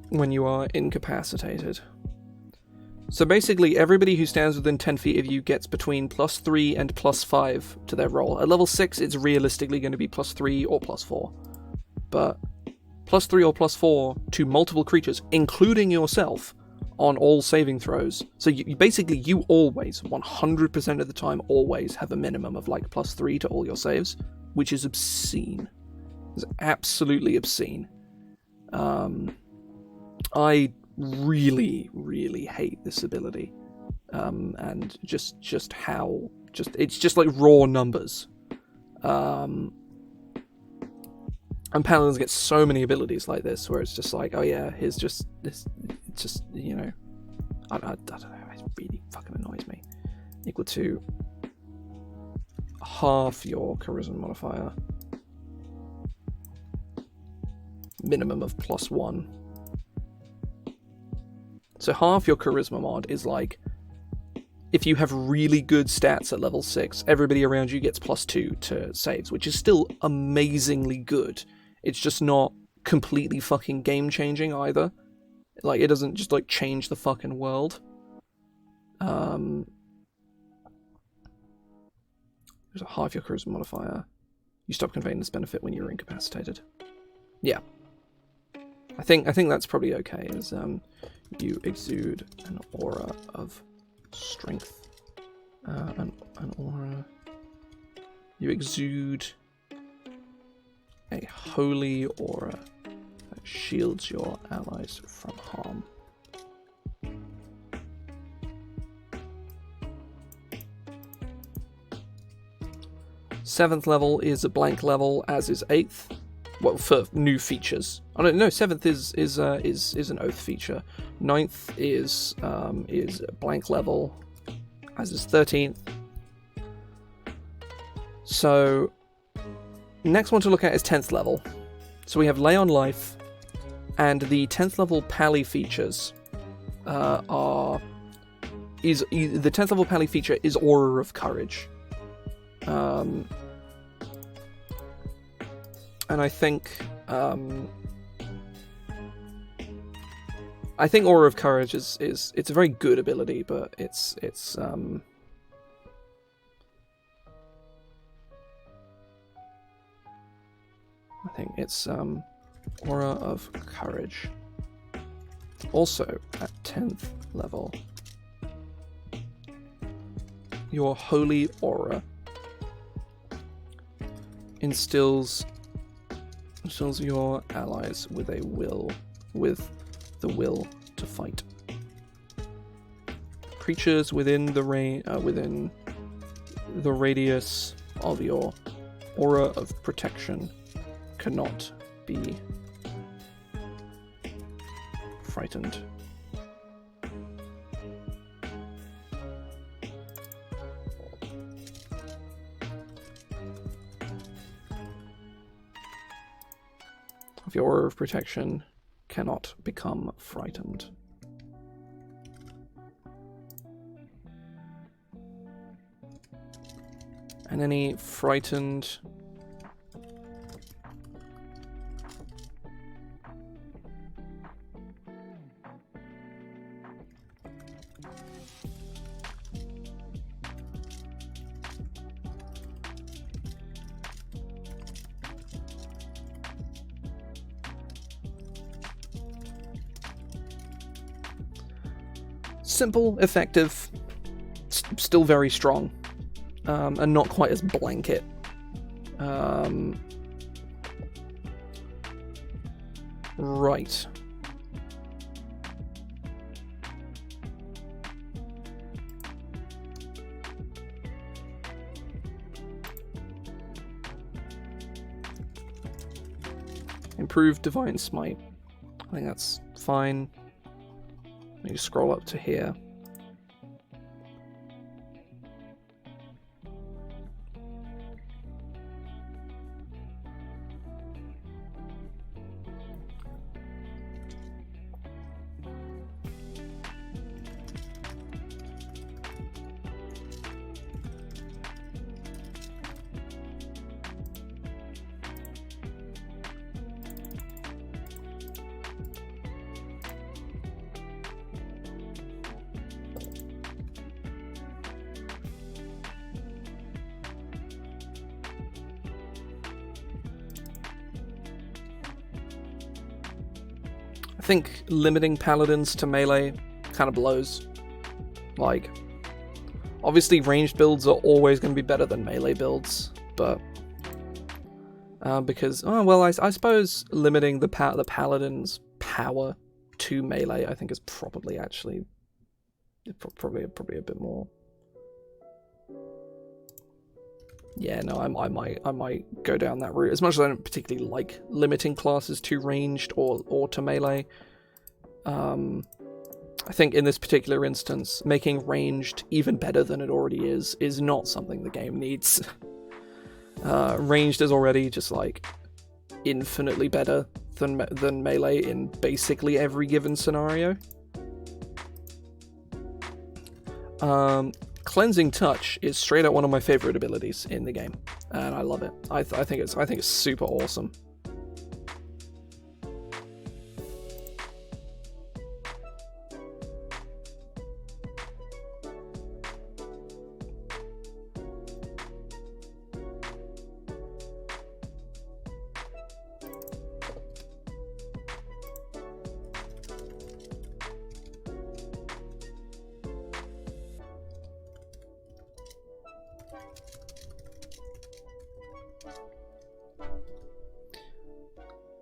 when you are incapacitated. So basically, everybody who stands within 10 feet of you gets between +3 and +5 to their roll. At level 6, it's realistically going to be +3 or +4. But +3 or +4 to multiple creatures, including yourself, on all saving throws. So basically, you always, 100% of the time, always have a minimum of like +3 to all your saves, which is obscene. It's absolutely obscene. I really, really hate this ability, and just how it's just like raw numbers. And Paladins get so many abilities like this, where it's just like, oh yeah, here's just this. It's just, you know, I don't know. It really fucking annoys me. Equal to half your charisma modifier. Minimum of +1. So half your charisma mod is like, if you have really good stats at level 6, everybody around you gets +2 to saves, which is still amazingly good. It's just not completely fucking game-changing either. Like, it doesn't just, like, change the fucking world. There's a half your charisma modifier. You stop conveying this benefit when you're incapacitated. Yeah. I think that's probably okay, is you exude an aura of strength. An aura. You exude a holy aura that shields your allies from harm. Seventh level is a blank level, as is 8th. Well, for new features. Oh no, 7th is an oath feature. 9th is blank level, as is 13th. So next one to look at is 10th level. So we have Lay on Life, and the 10th level Pally features the 10th level Pally feature is Aura of Courage. And I think Aura of Courage is it's a very good ability, but it's I think it's Aura of Courage. Also at 10th level, your Holy Aura instills your allies with the will to fight. Creatures within the radius of your aura of protection cannot be frightened. Of your aura of protection cannot become frightened. And any frightened simple, effective, still very strong, and not quite as blanket. Right. Improved Divine Smite. I think that's fine. You scroll up to here. I think limiting paladins to melee kind of blows. Like, obviously ranged builds are always going to be better than melee builds, but because I suppose limiting the paladin's power to melee, I think is probably actually probably a bit more. Yeah, no, I might go down that route. As much as I don't particularly like limiting classes to ranged or to melee, I think in this particular instance, making ranged even better than it already is not something the game needs. Ranged is already just like infinitely better than melee in basically every given scenario. Cleansing Touch is straight up one of my favorite abilities in the game, and I love it. I think it's super awesome.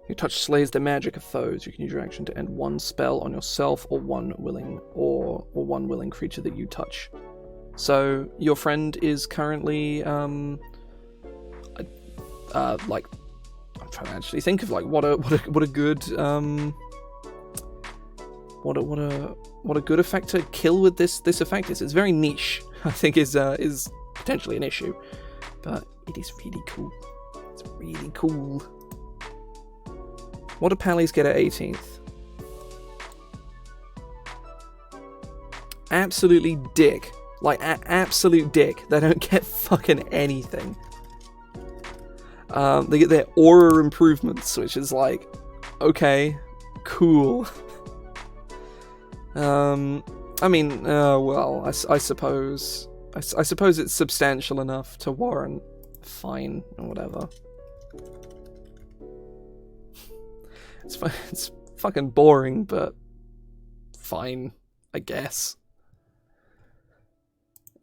Your touch slays the magic of foes. You can use your action to end one spell on yourself or one willing creature that you touch. So your friend is currently like, I'm trying to actually think of like what a good what a good effect to kill with this effect is. It's very niche. I think is potentially an issue, but it is really cool. It's really cool. What do Pallies get at 18th? Absolutely dick. Like, absolute dick. They don't get fucking anything. They get their aura improvements, which is like, okay, cool. I mean, well, I suppose it's substantial enough to warrant fine or whatever. It's fucking boring, but fine, I guess.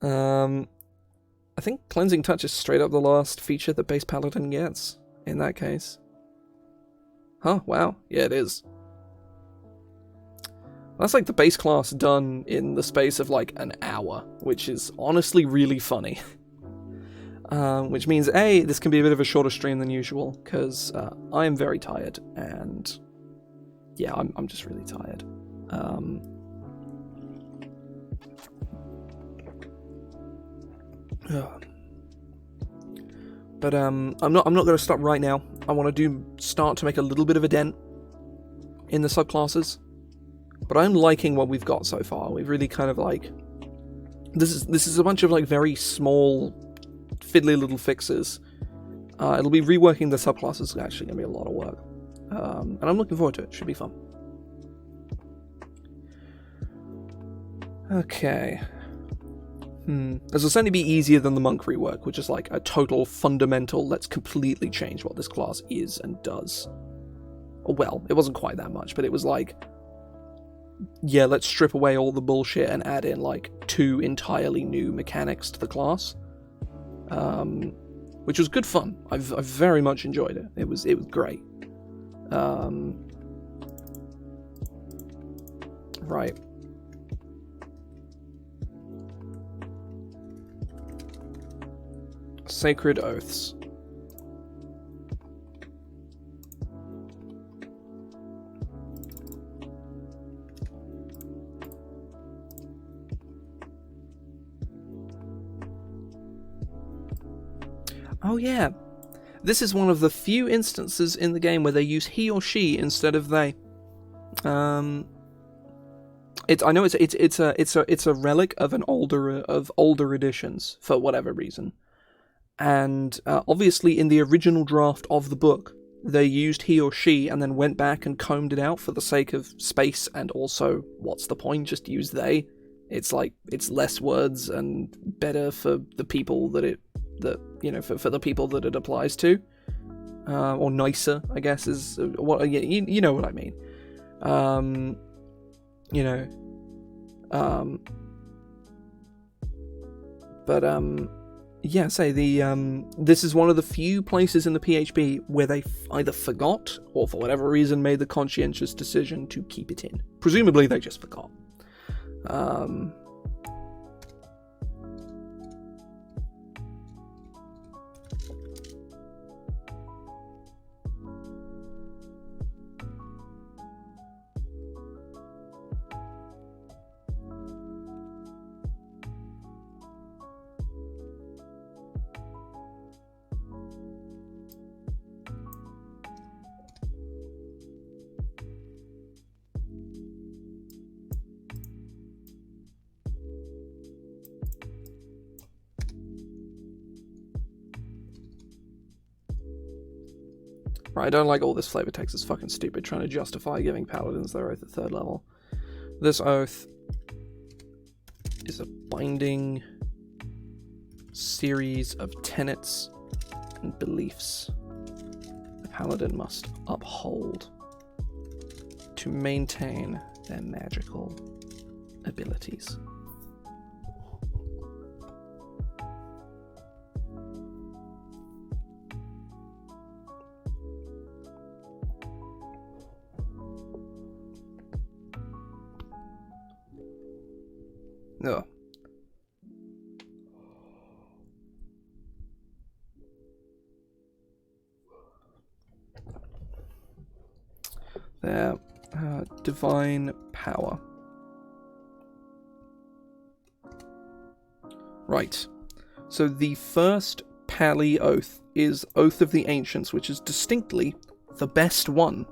I think Cleansing Touch is straight up the last feature that base Paladin gets, in that case. Huh, wow, yeah it is. That's like the base class done in the space of like an hour, which is honestly really funny. Which means, A, this can be a bit of a shorter stream than usual, because I am very tired, and yeah, I'm just really tired. But I'm not going to stop right now. I want to start to make a little bit of a dent in the subclasses, but I'm liking what we've got so far. We've really kind of like this is a bunch of like very small, fiddly little fixes. It'll be reworking the subclasses. Is actually going to be a lot of work, and I'm looking forward to it. Should be fun. Okay. This will certainly be easier than the monk rework, which is like a total fundamental, let's completely change what this class is and does. Well, it wasn't quite that much, but it was like, yeah, let's strip away all the bullshit and add in like 2 entirely new mechanics to the class. Which was good fun. I've very much enjoyed it. It was great. Right. Sacred Oaths. Oh yeah, this is one of the few instances in the game where they use he or she instead of they. I know it's a relic of older editions for whatever reason. And obviously in the original draft of the book, they used he or she and then went back and combed it out for the sake of space, and also, what's the point? Just use they. It's like, it's less words and better for the people for the people that it applies to. Or nicer, I guess, is what, you know what I mean. Yeah, this is one of the few places in the PHB where they either forgot or for whatever reason made the conscientious decision to keep it in. Presumably they just forgot. Right, I don't like all this flavor text. It's fucking stupid trying to justify giving paladins their oath at 3rd level. This oath is a binding series of tenets and beliefs the paladin must uphold to maintain their magical abilities. No. Their divine power. Right. So the first Pali oath is Oath of the Ancients, which is distinctly the best one.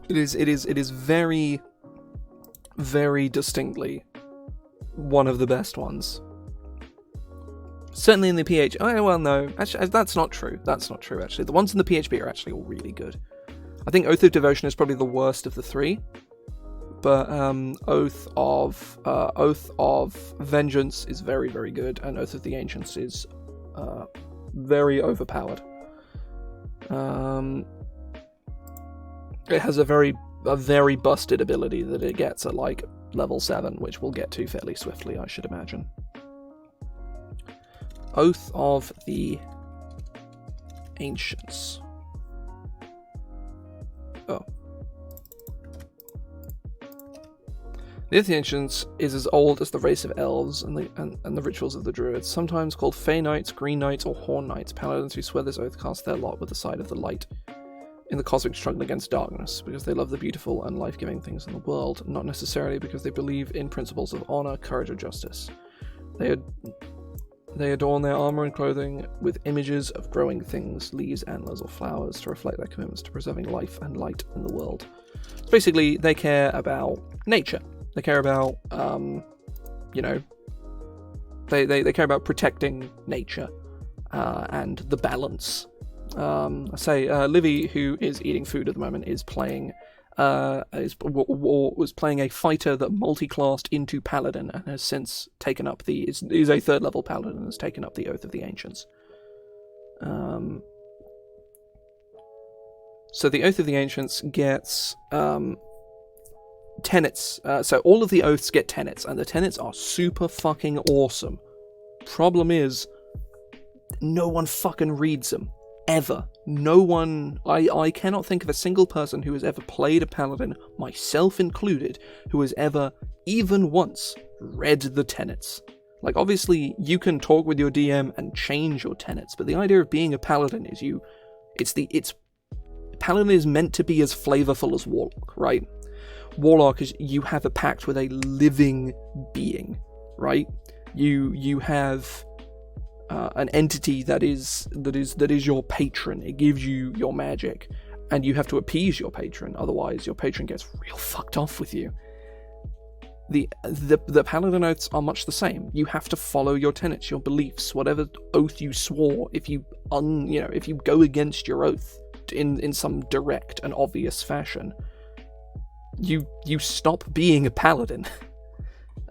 It is very, very distinctly one of the best ones. Certainly in the PH... Oh, well, no. Actually, that's not true. That's not true, actually. The ones in the PHP are actually all really good. I think Oath of Devotion is probably the worst of the 3. But Oath of Vengeance is very, very good, and Oath of the Ancients is very overpowered. It has a very busted ability that it gets at like level 7, which we'll get to fairly swiftly, I should imagine. Oath of the Ancients. Oh. The Oath of the Ancients is as old as the race of elves and the rituals of the druids, sometimes called Fey Knights, Green Knights, or Horn Knights. Paladins who swear this oath cast their lot with the side of the light in the cosmic struggle against darkness, because they love the beautiful and life-giving things in the world, not necessarily because they believe in principles of honor, courage, or justice. They adorn their armor and clothing with images of growing things, leaves, antlers, or flowers to reflect their commitments to preserving life and light in the world. So basically, they care about nature. They care about, they care about protecting nature and the balance. Livy, who is eating food at the moment, is playing was playing a fighter that multi-classed into Paladin and has since taken up is a 3rd level Paladin and has taken up the Oath of the Ancients. So the Oath of the Ancients gets tenets. So all of the oaths get tenets, and the tenets are super fucking awesome. Problem is, no one fucking reads them. Ever. No one... I cannot think of a single person who has ever played a Paladin, myself included, who has ever, even once, read the tenets. Like, obviously, you can talk with your DM and change your tenets, but the idea of being a Paladin is Paladin is meant to be as flavorful as Warlock, right? Warlock is you have a pact with a living being, right? You have an entity that is your patron. It gives you your magic, and you have to appease your patron. Otherwise, your patron gets real fucked off with you. The Paladin oaths are much the same. You have to follow your tenets, your beliefs, whatever oath you swore. If you go against your oath in some direct and obvious fashion, you stop being a Paladin.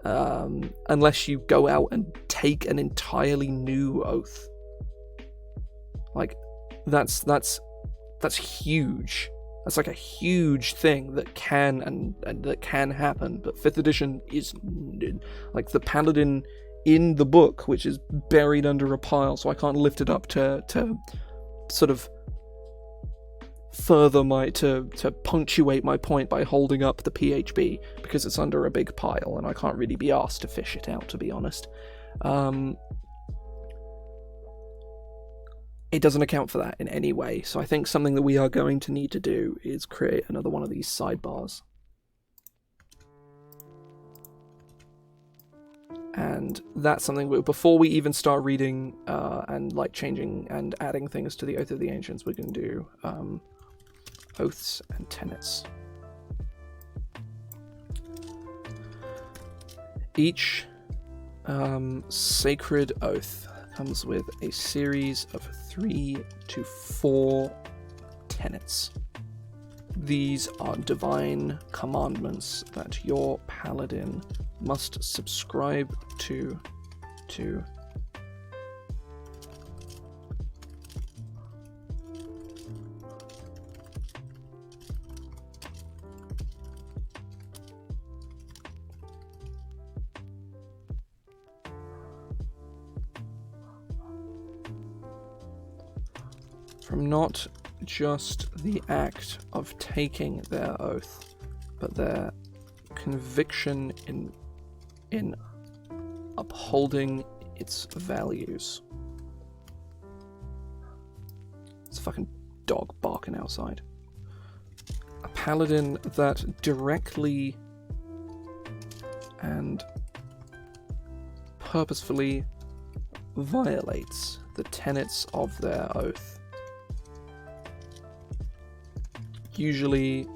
Unless you go out and take an entirely new oath. Like, that's huge. That's like a huge thing that can and that can happen. But 5th edition is like the Paladin in the book, which is buried under a pile, so I can't lift it up to sort of further to punctuate my point by holding up the PHB, because it's under a big pile and I can't really be asked to fish it out, to be honest. It doesn't account for that in any way, so I think something that we are going to need to do is create another one of these sidebars. And that's something before we even start reading and like changing and adding things to the Oath of the Ancients, we can do oaths and tenets. Each sacred oath comes with a series of 3 to 4 tenets. These are divine commandments that your paladin must subscribe to from not just the act of taking their oath, but their conviction in upholding its values. It's a fucking dog barking outside. A paladin that directly and purposefully violates the tenets of their oath, usually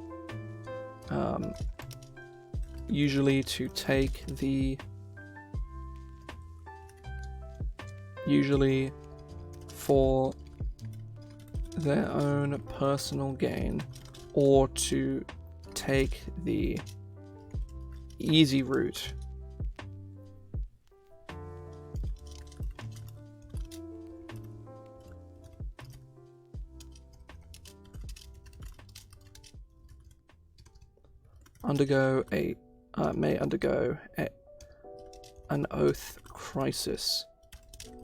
to take the usually for their own personal gain, or to take the easy route may undergo an oath crisis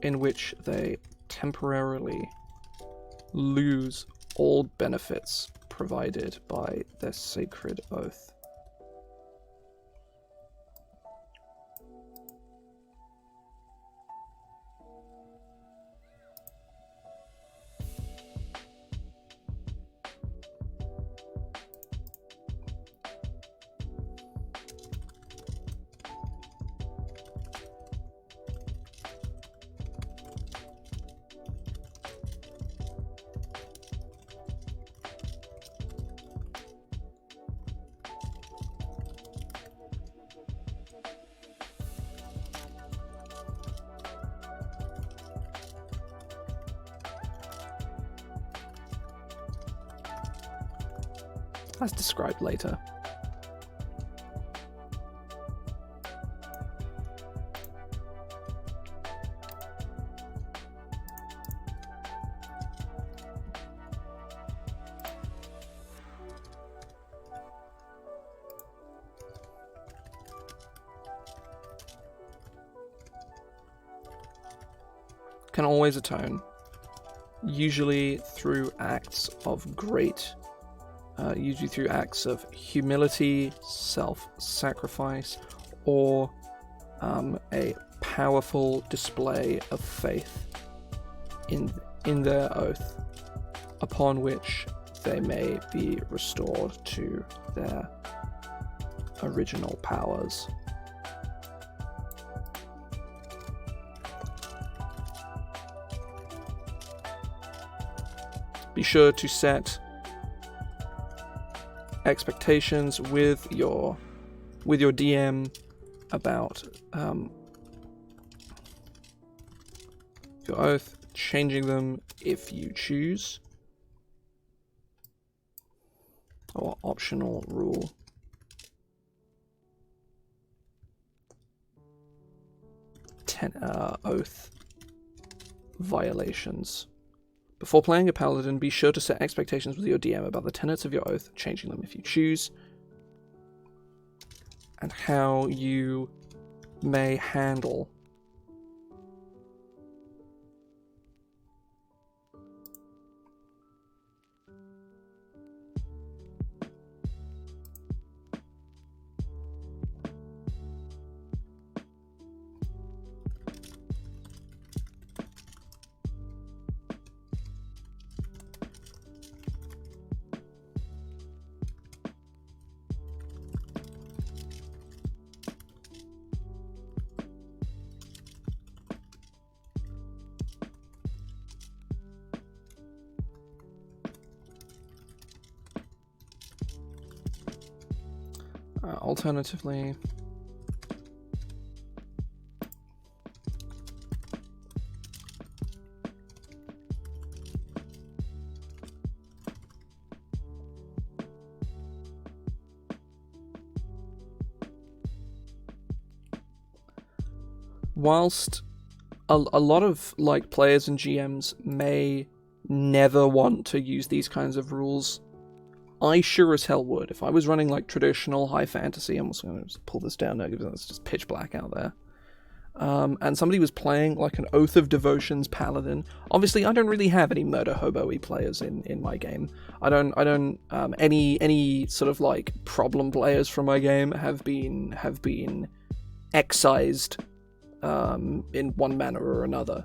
in which they temporarily lose all benefits provided by their sacred oath. As described later. Can always atone, usually through acts of humility, self-sacrifice, or a powerful display of faith in their oath, upon which they may be restored to their original powers. Be sure to set expectations with your DM about your oath, changing them if you choose, or optional rule. Oath violations. Before playing a paladin, be sure to set expectations with your DM about the tenets of your oath, changing them if you choose, and how you may handle alternatively, whilst a lot of like players and GMs may never want to use these kinds of rules, I sure as hell would. If I was running like traditional high fantasy, I'm also going to pull this down now because it's just pitch black out there. And somebody was playing like an Oath of Devotion's Paladin. Obviously, I don't really have any murder hobo-y players in my game. I don't any sort of like problem players from my game have been excised in one manner or another.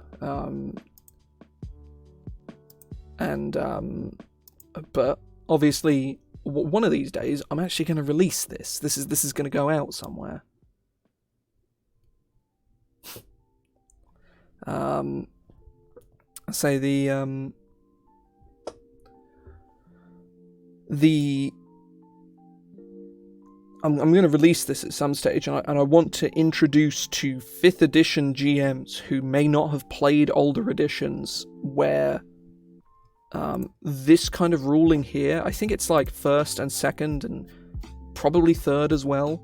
But obviously, one of these days, I'm actually going to release this. This is going to go out somewhere. Say I'm going to release this at some stage, and I want to introduce to 5th edition GMs who may not have played older editions where this kind of ruling here, I think it's like 1st and 2nd and probably 3rd as well,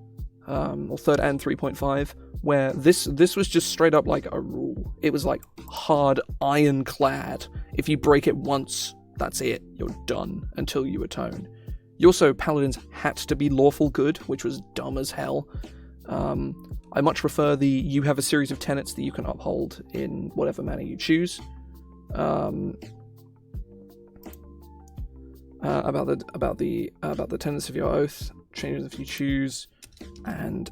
or 3rd and 3.5, where this was just straight up like a rule. It was like hard ironclad. If you break it once, that's it. You're done until you atone. You also, paladins had to be lawful good, which was dumb as hell. I much prefer the you have a series of tenets that you can uphold in whatever manner you choose. About the tenets of your oath, changes if you choose, and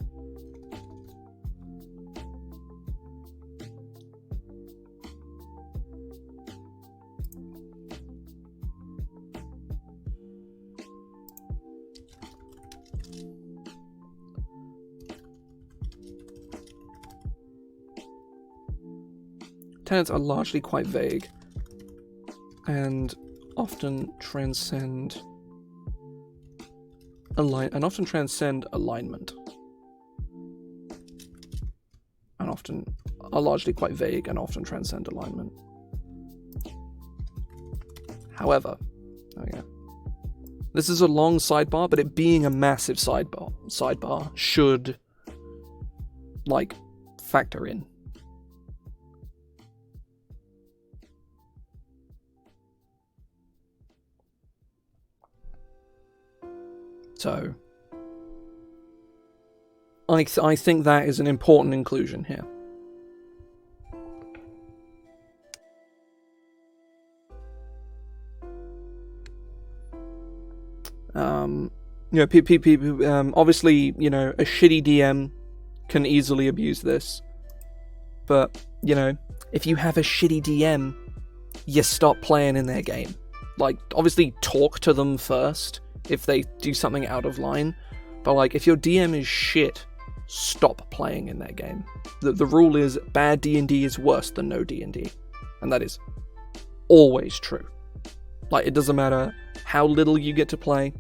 tenets are largely quite vague and often transcend alignment, and often are largely quite vague and often transcend alignment. However, this is a long sidebar, but it being a massive sidebar should like factor in. So, I think that is an important inclusion here. Obviously, a shitty DM can easily abuse this. But, if you have a shitty DM, you stop playing in their game. Like, obviously talk to them first if they do something out of line, but like if your DM is shit, stop playing in their game. The rule is bad D&D is worse than no D&D, and that is always true. Like, it doesn't matter how little you get to play,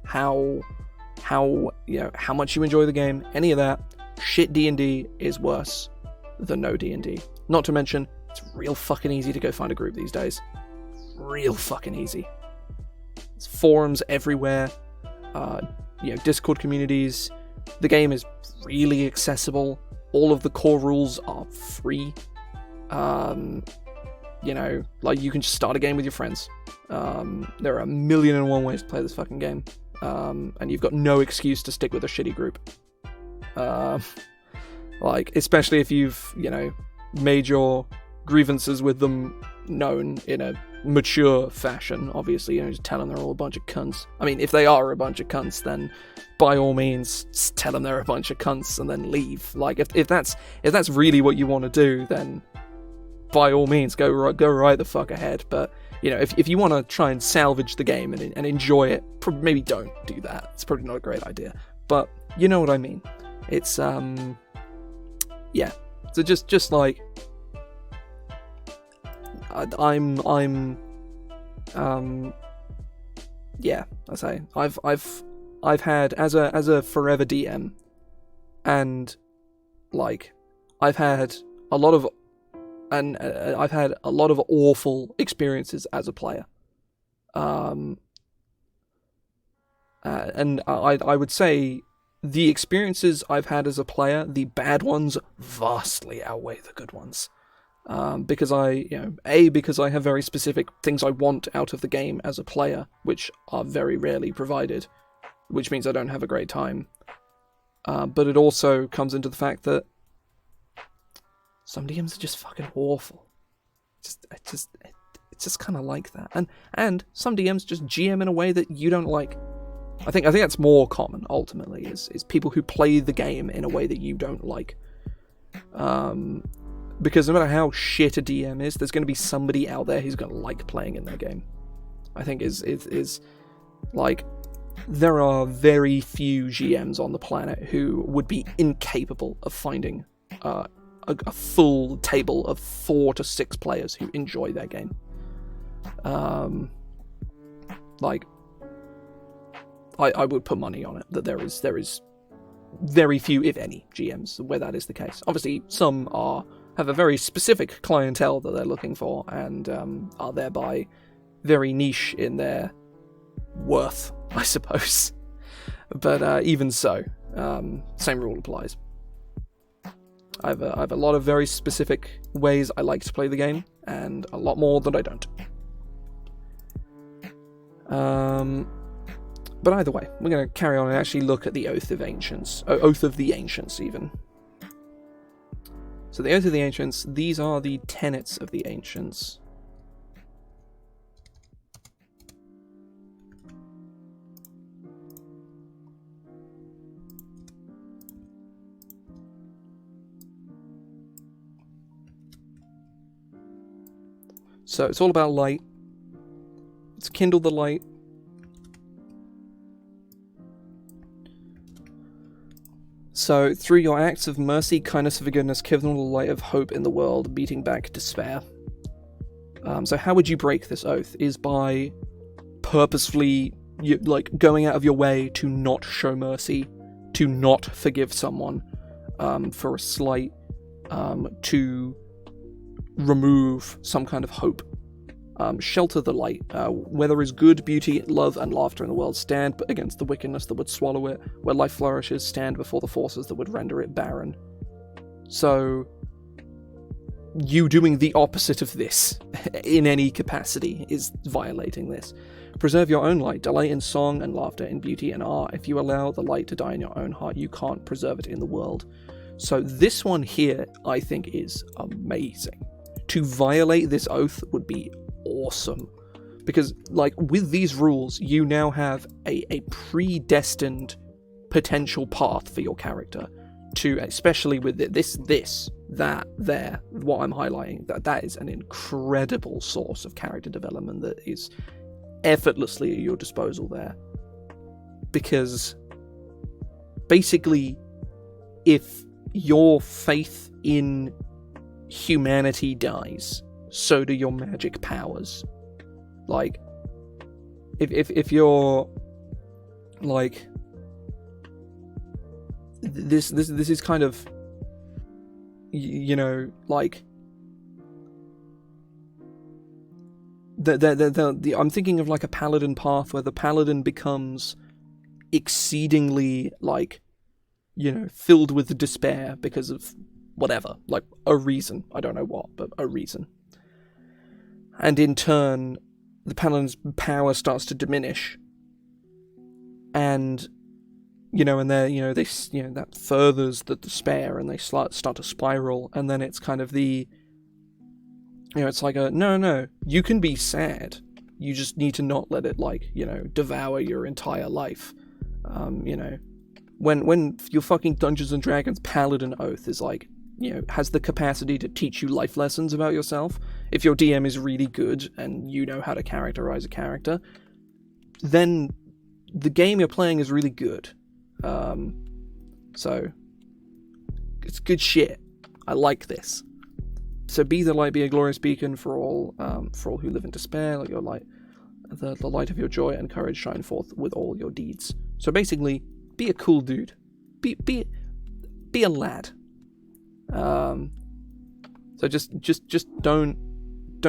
how much you enjoy the game, any of that. Shit D&D is worse than no D&D. Not to mention, it's real fucking easy to go find a group these days. Real fucking easy. There's forums everywhere, Discord communities. The game is really accessible. All of the core rules are free. Like you can just start a game with your friends. There are 1,000,001 ways to play this fucking game. And you've got no excuse to stick with a shitty group. Especially if you've, made your grievances with them known in a mature fashion, obviously, just tell them they're all a bunch of cunts. I mean, if they are a bunch of cunts, then by all means, just tell them they're a bunch of cunts and then leave. Like, if that's really what you want to do, then by all means, go right the fuck ahead. But, if you want to try and salvage the game and enjoy it, maybe don't do that. It's probably not a great idea. But, you know what I mean. It's, yeah. So just like, yeah, I say I've had as a forever DM, and like I've had a lot of awful experiences as a player, and I would say the experiences I've had as a player, the bad ones vastly outweigh the good ones. Because because I have very specific things I want out of the game as a player, which are very rarely provided, which means I don't have a great time. But it also comes into the fact that some DMs are just fucking awful. It's just kind of like that, and some DMs just GM in a way that you don't like. I think that's more common ultimately is people who play the game in a way that you don't like. Because no matter how shit a DM is, there's going to be somebody out there who's going to like playing in their game. I think is like, there are very few GMs on the planet who would be incapable of finding a full table of 4 to 6 players who enjoy their game. Like, I would put money on it that there is very few, if any, GMs where that is the case. Obviously, some have a very specific clientele that they're looking for, and are thereby very niche in their worth, I suppose. But even so, same rule applies. I have a lot of very specific ways I like to play the game, and a lot more that I don't. But either way, we're going to carry on and actually look at the Oath of the Ancients, even. So the Oath of the Ancients, these are the tenets of the Ancients. So it's all about light. It's kindle the light. So, through your acts of mercy, kindness, and forgiveness, kindle the light of hope in the world, beating back despair. So how would you break this oath? Is by purposefully, going out of your way to not show mercy, to not forgive someone for a slight, to remove some kind of hope. Shelter the light. Where there is good, beauty, love, and laughter in the world, stand against the wickedness that would swallow it. Where life flourishes, stand before the forces that would render it barren. So, you doing the opposite of this, in any capacity, is violating this. Preserve your own light. Delight in song and laughter, in beauty and art. If you allow the light to die in your own heart, you can't preserve it in the world. So this one here, I think, is amazing. To violate this oath would be awesome, because with these rules you now have a predestined potential path for your character to, especially with what I'm highlighting, that is an incredible source of character development that is effortlessly at your disposal there. Because basically, if your faith in humanity dies, so do your magic powers. If you're this is kind of, I'm thinking of a paladin path where the paladin becomes exceedingly filled with despair because of whatever, a reason. I don't know what, but a reason. And in turn, the paladin's power starts to diminish. And, that furthers the despair, and they start to spiral, and then it's kind of it's no, you can be sad. You just need to not let it, devour your entire life. When your fucking Dungeons and Dragons paladin oath is has the capacity to teach you life lessons about yourself. If your DM is really good and you know how to characterize a character, then the game you're playing is really good. So it's good shit. I like this. So be the light, be a glorious beacon for all who live in despair. Let your light, the light of your joy and courage, shine forth with all your deeds. So basically, be a cool dude. Be a lad. So just don't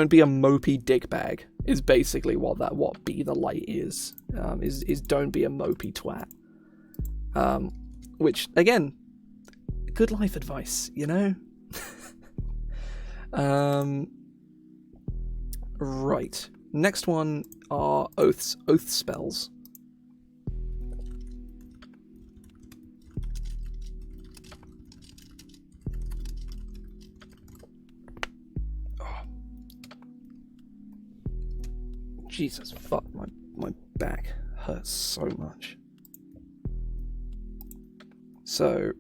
be a mopey dickbag is basically what be the light is don't be a mopey twat. which, again, good life advice, you know? Right. Next one are oath spells. Oh. Jesus fuck, my back hurts so much. So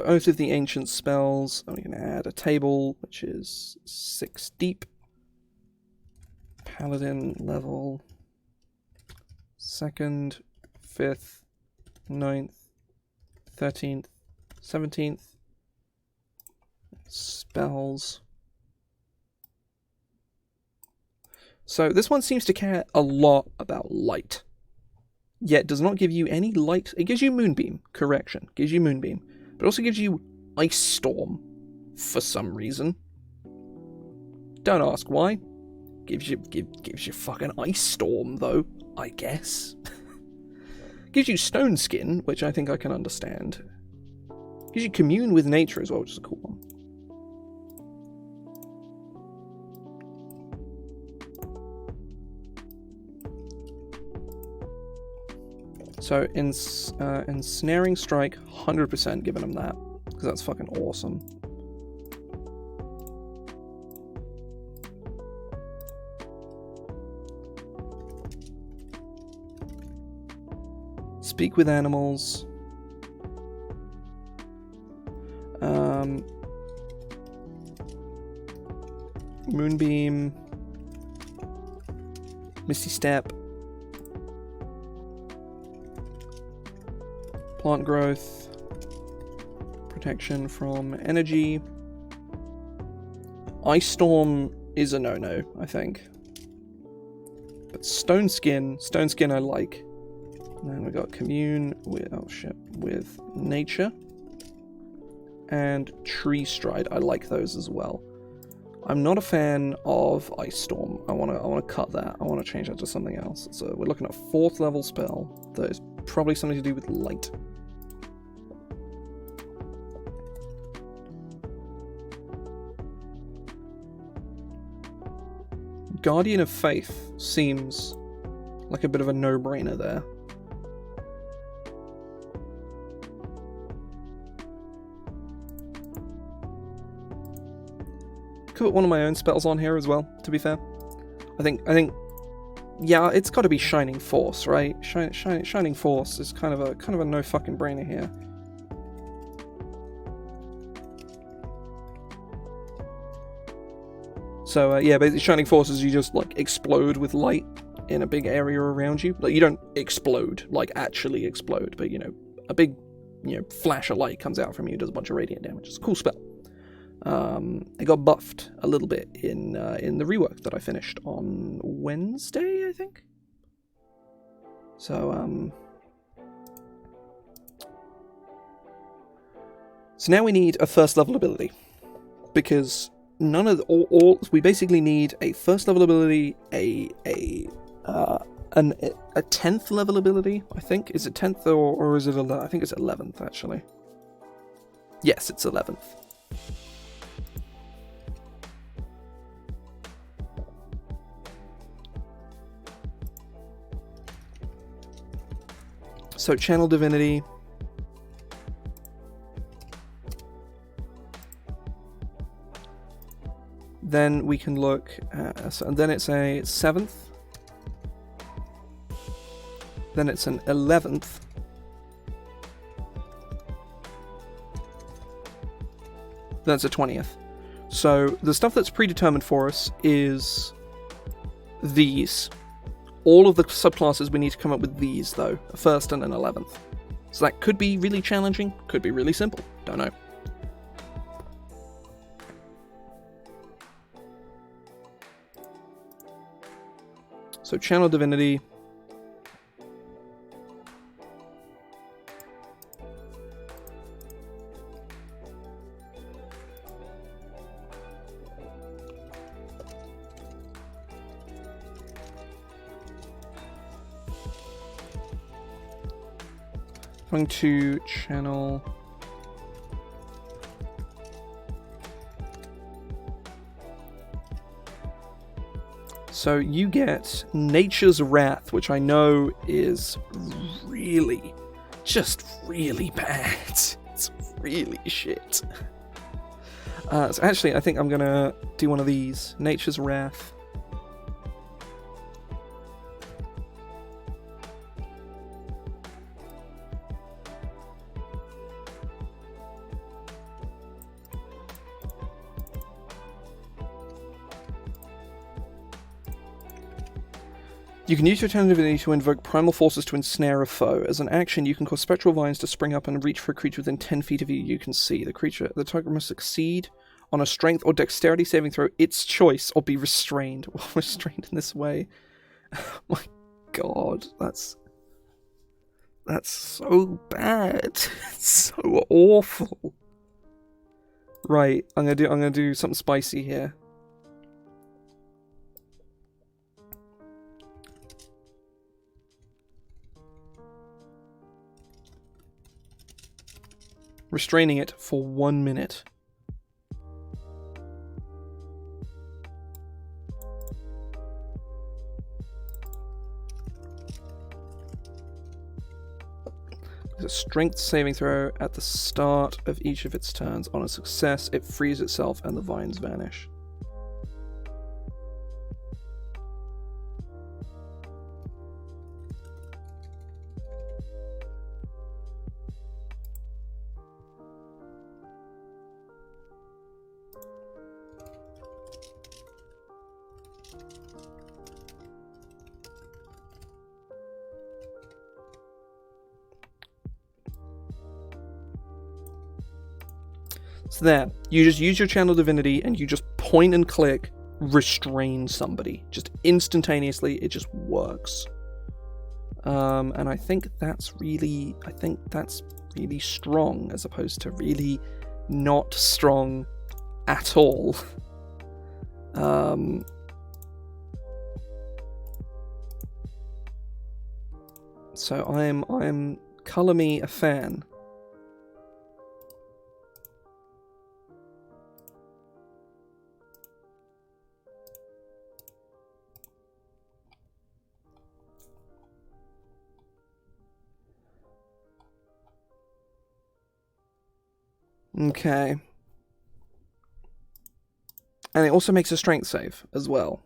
Oath of the Ancient Spells, I'm going to add a table, which is 6 deep. Paladin level 2nd, 5th, 9th, 13th, 17th. Spells. So this one seems to care a lot about light, yet does not give you any light. It gives you Moonbeam, correction, gives you Moonbeam. But it also gives you Ice Storm, for some reason. Don't ask why. Gives you fucking Ice Storm, though, I guess. Gives you Stone Skin, which I think I can understand. Gives you Commune with Nature as well, which is a cool one. So, Ensnaring Strike, 100% giving him that, because that's fucking awesome. Speak with Animals. Moonbeam. Misty Step. Plant growth, protection from energy. Ice Storm is a no-no, I think. But Stone Skin I like. And then we got Commune with, with Nature. And Tree Stride, I like those as well. I'm not a fan of Ice Storm. I wanna cut that. I wanna change that to something else. So we're looking at a 4th level spell that is probably something to do with light. Guardian of Faith seems like a bit of a no-brainer there. Could put one of my own spells on here as well, to be fair. I think yeah, it's got to be Shining Force, right? Shining Force is kind of a no fucking brainer here. So yeah, basically Shining Force is you just like explode with light in a big area around you. Like you don't explode, like actually explode, but you know, a big, you know, flash of light comes out from you, does a bunch of radiant damage. It's a cool spell. It got buffed a little bit in the rework that I finished on Wednesday, I think. So now we need a 1st level ability, because none of we basically need a 1st level ability, a 10th level ability. I think, is it 10th or is it 11th? I think it's 11th actually. Yes, it's 11th. So Channel Divinity. Then we can look at, and then it's a 7th. Then it's an 11th. Then it's a 20th. So the stuff that's predetermined for us is these. All of the subclasses, we need to come up with these, though. A 1st and an 11th. So that could be really challenging, could be really simple. Don't know. So Channel Divinity. going to channel... So you get Nature's Wrath, which I know is really, just really bad. It's really shit. So actually, I think I'm gonna do one of these. Nature's Wrath. You can use your turn ability to invoke primal forces to ensnare a foe. As an action, you can cause spectral vines to spring up and reach for a creature within 10 feet of you can see. The target must succeed on a strength or dexterity saving throw, its choice, or be restrained. While restrained in this way. Oh my god, that's so bad. It's so awful. Right, I'm gonna do something spicy here. Restraining it for 1 minute. There's a strength saving throw at the start of each of its turns. On a success, it frees itself and the vines vanish. So there, you just use your channel divinity and you just point and click restrain somebody. Just instantaneously, it just works. And I think that's really strong as opposed to really not strong at all. So I'm color me a fan. Okay. And it also makes a strength save as well.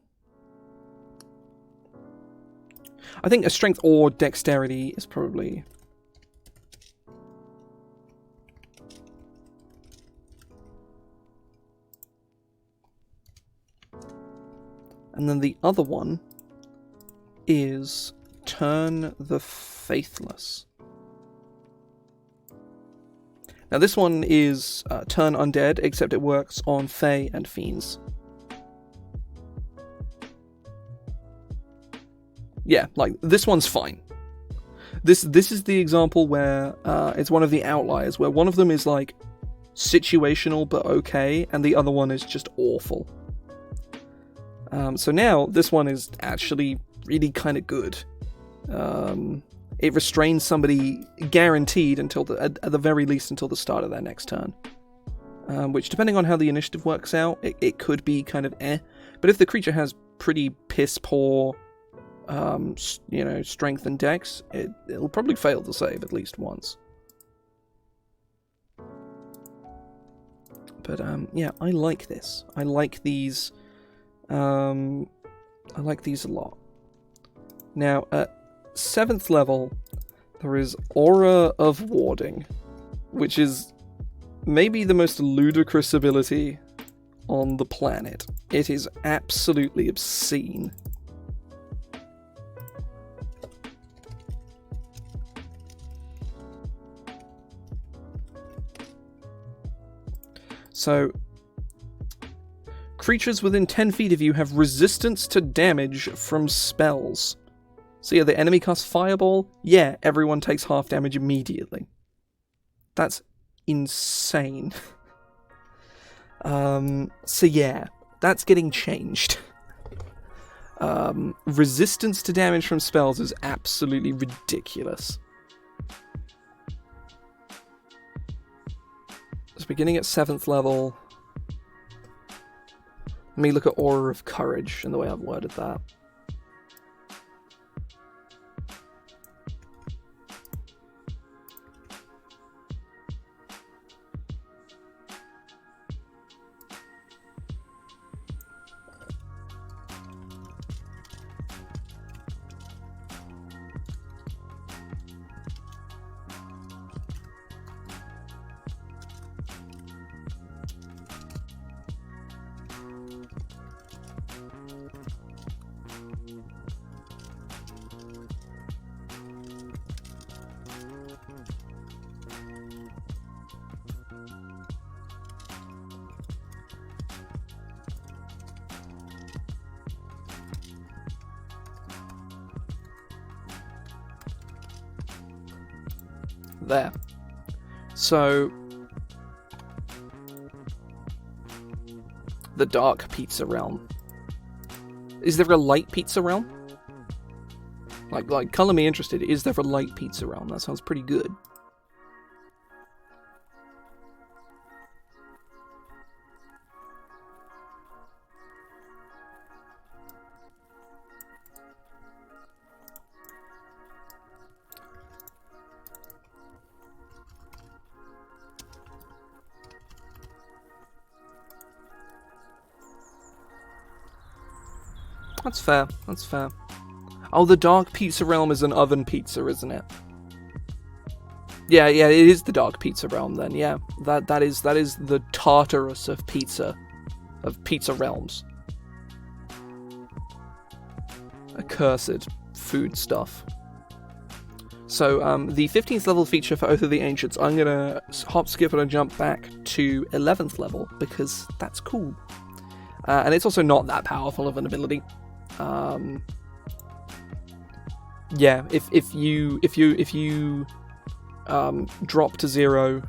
I think a strength or dexterity is probably... And then the other one is Turn the Faithless. Now this one is Turn Undead, except it works on Fae and Fiends. Yeah, like, this one's fine. This is the example where it's one of the outliers, where one of them is, like, situational but okay, and the other one is just awful. So now, this one is actually really kind of good. It restrains somebody guaranteed until at the very least until the start of their next turn. Which, depending on how the initiative works out, it could be kind of eh. But if the creature has pretty piss poor, strength and dex, it'll probably fail to save at least once. But yeah, I like this. I like these. I like these a lot. Now, at 7th level, there is Aura of Warding, which is maybe the most ludicrous ability on the planet. It is absolutely obscene. So, creatures within 10 feet of you have resistance to damage from spells. So yeah, the enemy casts Fireball, yeah, everyone takes half damage immediately. That's insane. So yeah, that's getting changed. Resistance to damage from spells is absolutely ridiculous. beginning at 7th level. Let me look at Aura of Courage and the way I've worded that. There. So, the Dark Pizza Realm. Is there a Light Pizza Realm? Like, color me interested. Is there a Light Pizza Realm? That sounds pretty good. That's fair, that's fair. Oh, the Dark Pizza Realm is an oven pizza, isn't it? Yeah, it is the Dark Pizza Realm then, yeah. That is the Tartarus of pizza realms. Accursed food stuff. So, the 15th level feature for Oath of the Ancients, I'm gonna hop, skip, and jump back to 11th level, because that's cool. And it's also not that powerful of an ability. Yeah, if you drop to 0,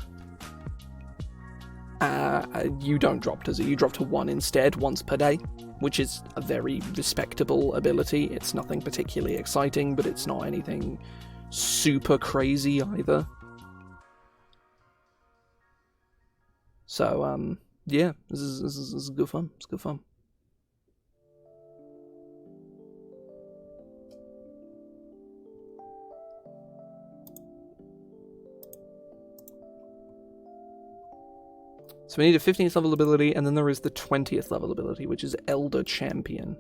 you don't drop to 0, you drop to 1 instead, once per day, which is a very respectable ability. It's nothing particularly exciting, but it's not anything super crazy either. So, yeah, this is good fun. It's good fun. So we need a 15th level ability, and then there is the 20th level ability, which is Elder Champion.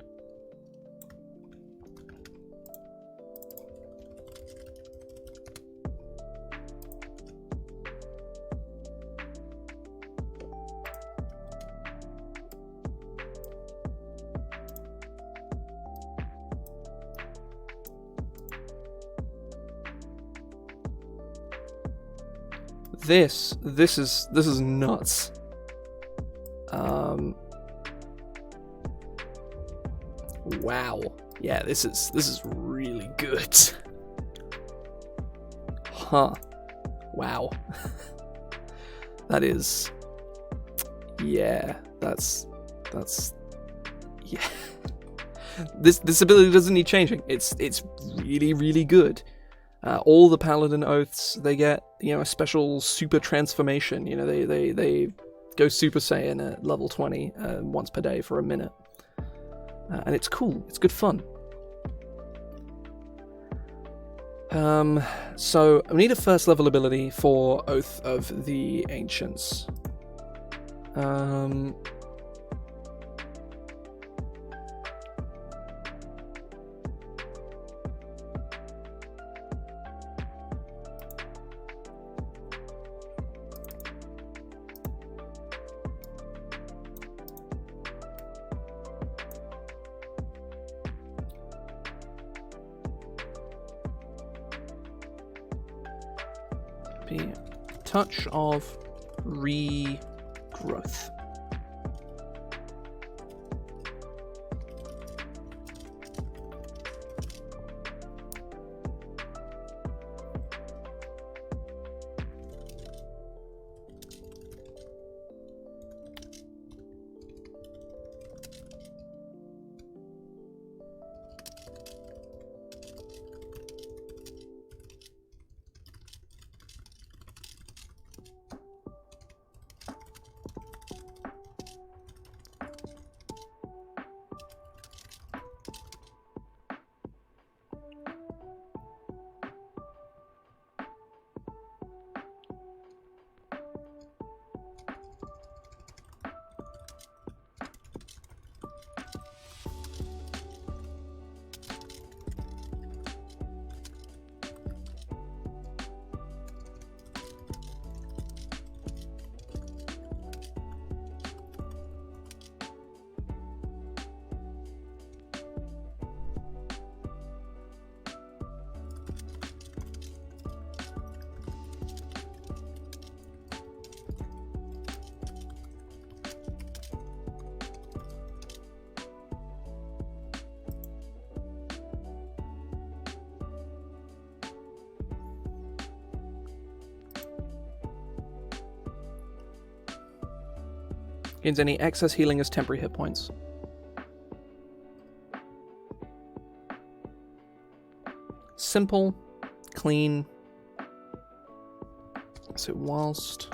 This is nuts. Wow. Yeah, this is really good. Huh. Wow. That is... Yeah, that's... Yeah. This ability doesn't need changing. It's really, really good. All the Paladin oaths, they get, a special super transformation. They go Super Saiyan at level 20 once per day for a minute. And it's cool. It's good fun. So I need a first level ability for Oath of the Ancients. Touch of Regrowth. Gains any excess healing as temporary hit points. Simple, clean. So whilst...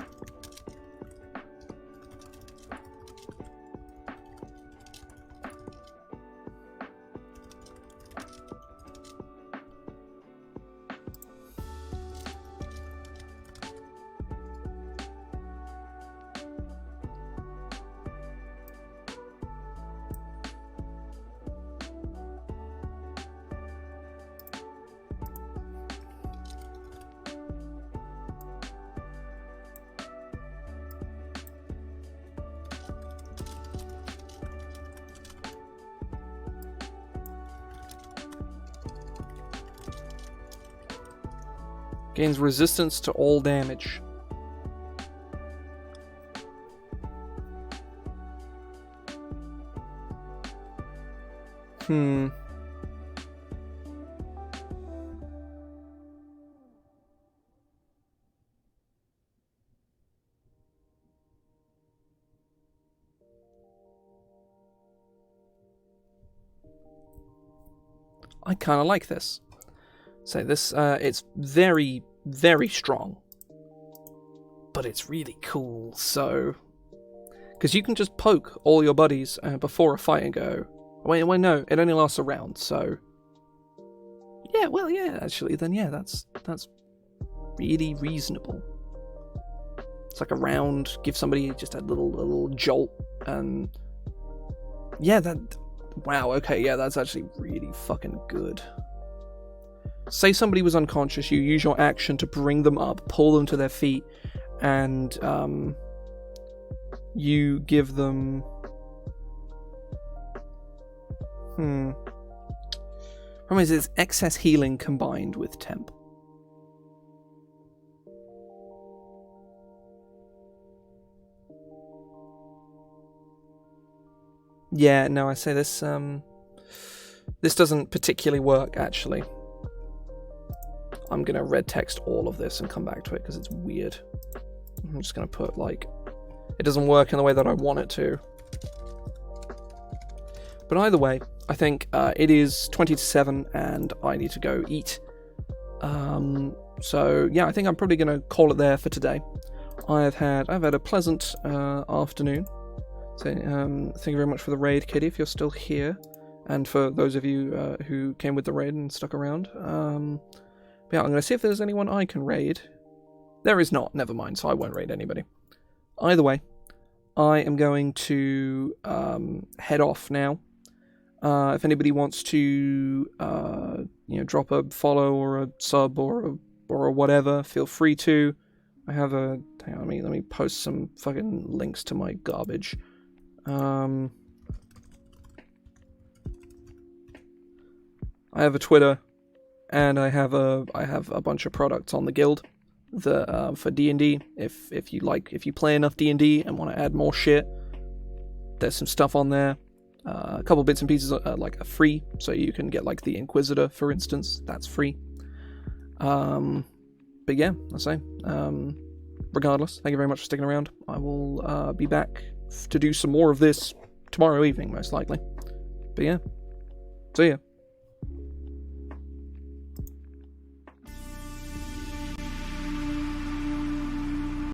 Gains resistance to all damage. I kind of like this. So this, it's very, very strong. But it's really cool, so... Because you can just poke all your buddies before a fight and go, wait, no, it only lasts a round, so... Yeah, well, yeah, actually, then yeah, that's really reasonable. It's like a round, give somebody just a little jolt, and... Yeah, that... Wow, okay, yeah, that's actually really fucking good. Say somebody was unconscious, you use your action to bring them up, pull them to their feet, and you give them... Problem is, it's excess healing combined with temp. Yeah, no, I say this, this doesn't particularly work, actually. I'm gonna red text all of this and come back to it, because it's weird. I'm just gonna put, like, it doesn't work in the way that I want it to. But either way, I think it is 20 to 7, and I need to go eat. So, yeah, I think I'm probably gonna call it there for today. I've had a pleasant afternoon. So, thank you very much for the raid, Kitty, if you're still here, and for those of you who came with the raid and stuck around. But yeah, I'm going to see if there's anyone I can raid. There is not, never mind, so I won't raid anybody. Either way, I am going to head off now. If anybody wants to, you know, drop a follow or a sub or a whatever, feel free to. I have a... Hang on, let me post some fucking links to my garbage. I have a Twitter, and I have a bunch of products on the guild that for D&D. If you play enough D&D and want to add more shit, there's some stuff on there. A couple bits and pieces like are free, so you can get like the Inquisitor, for instance. That's free. But yeah, I say. Regardless, thank you very much for sticking around. I will be back to do some more of this tomorrow evening, most likely. But yeah, see ya.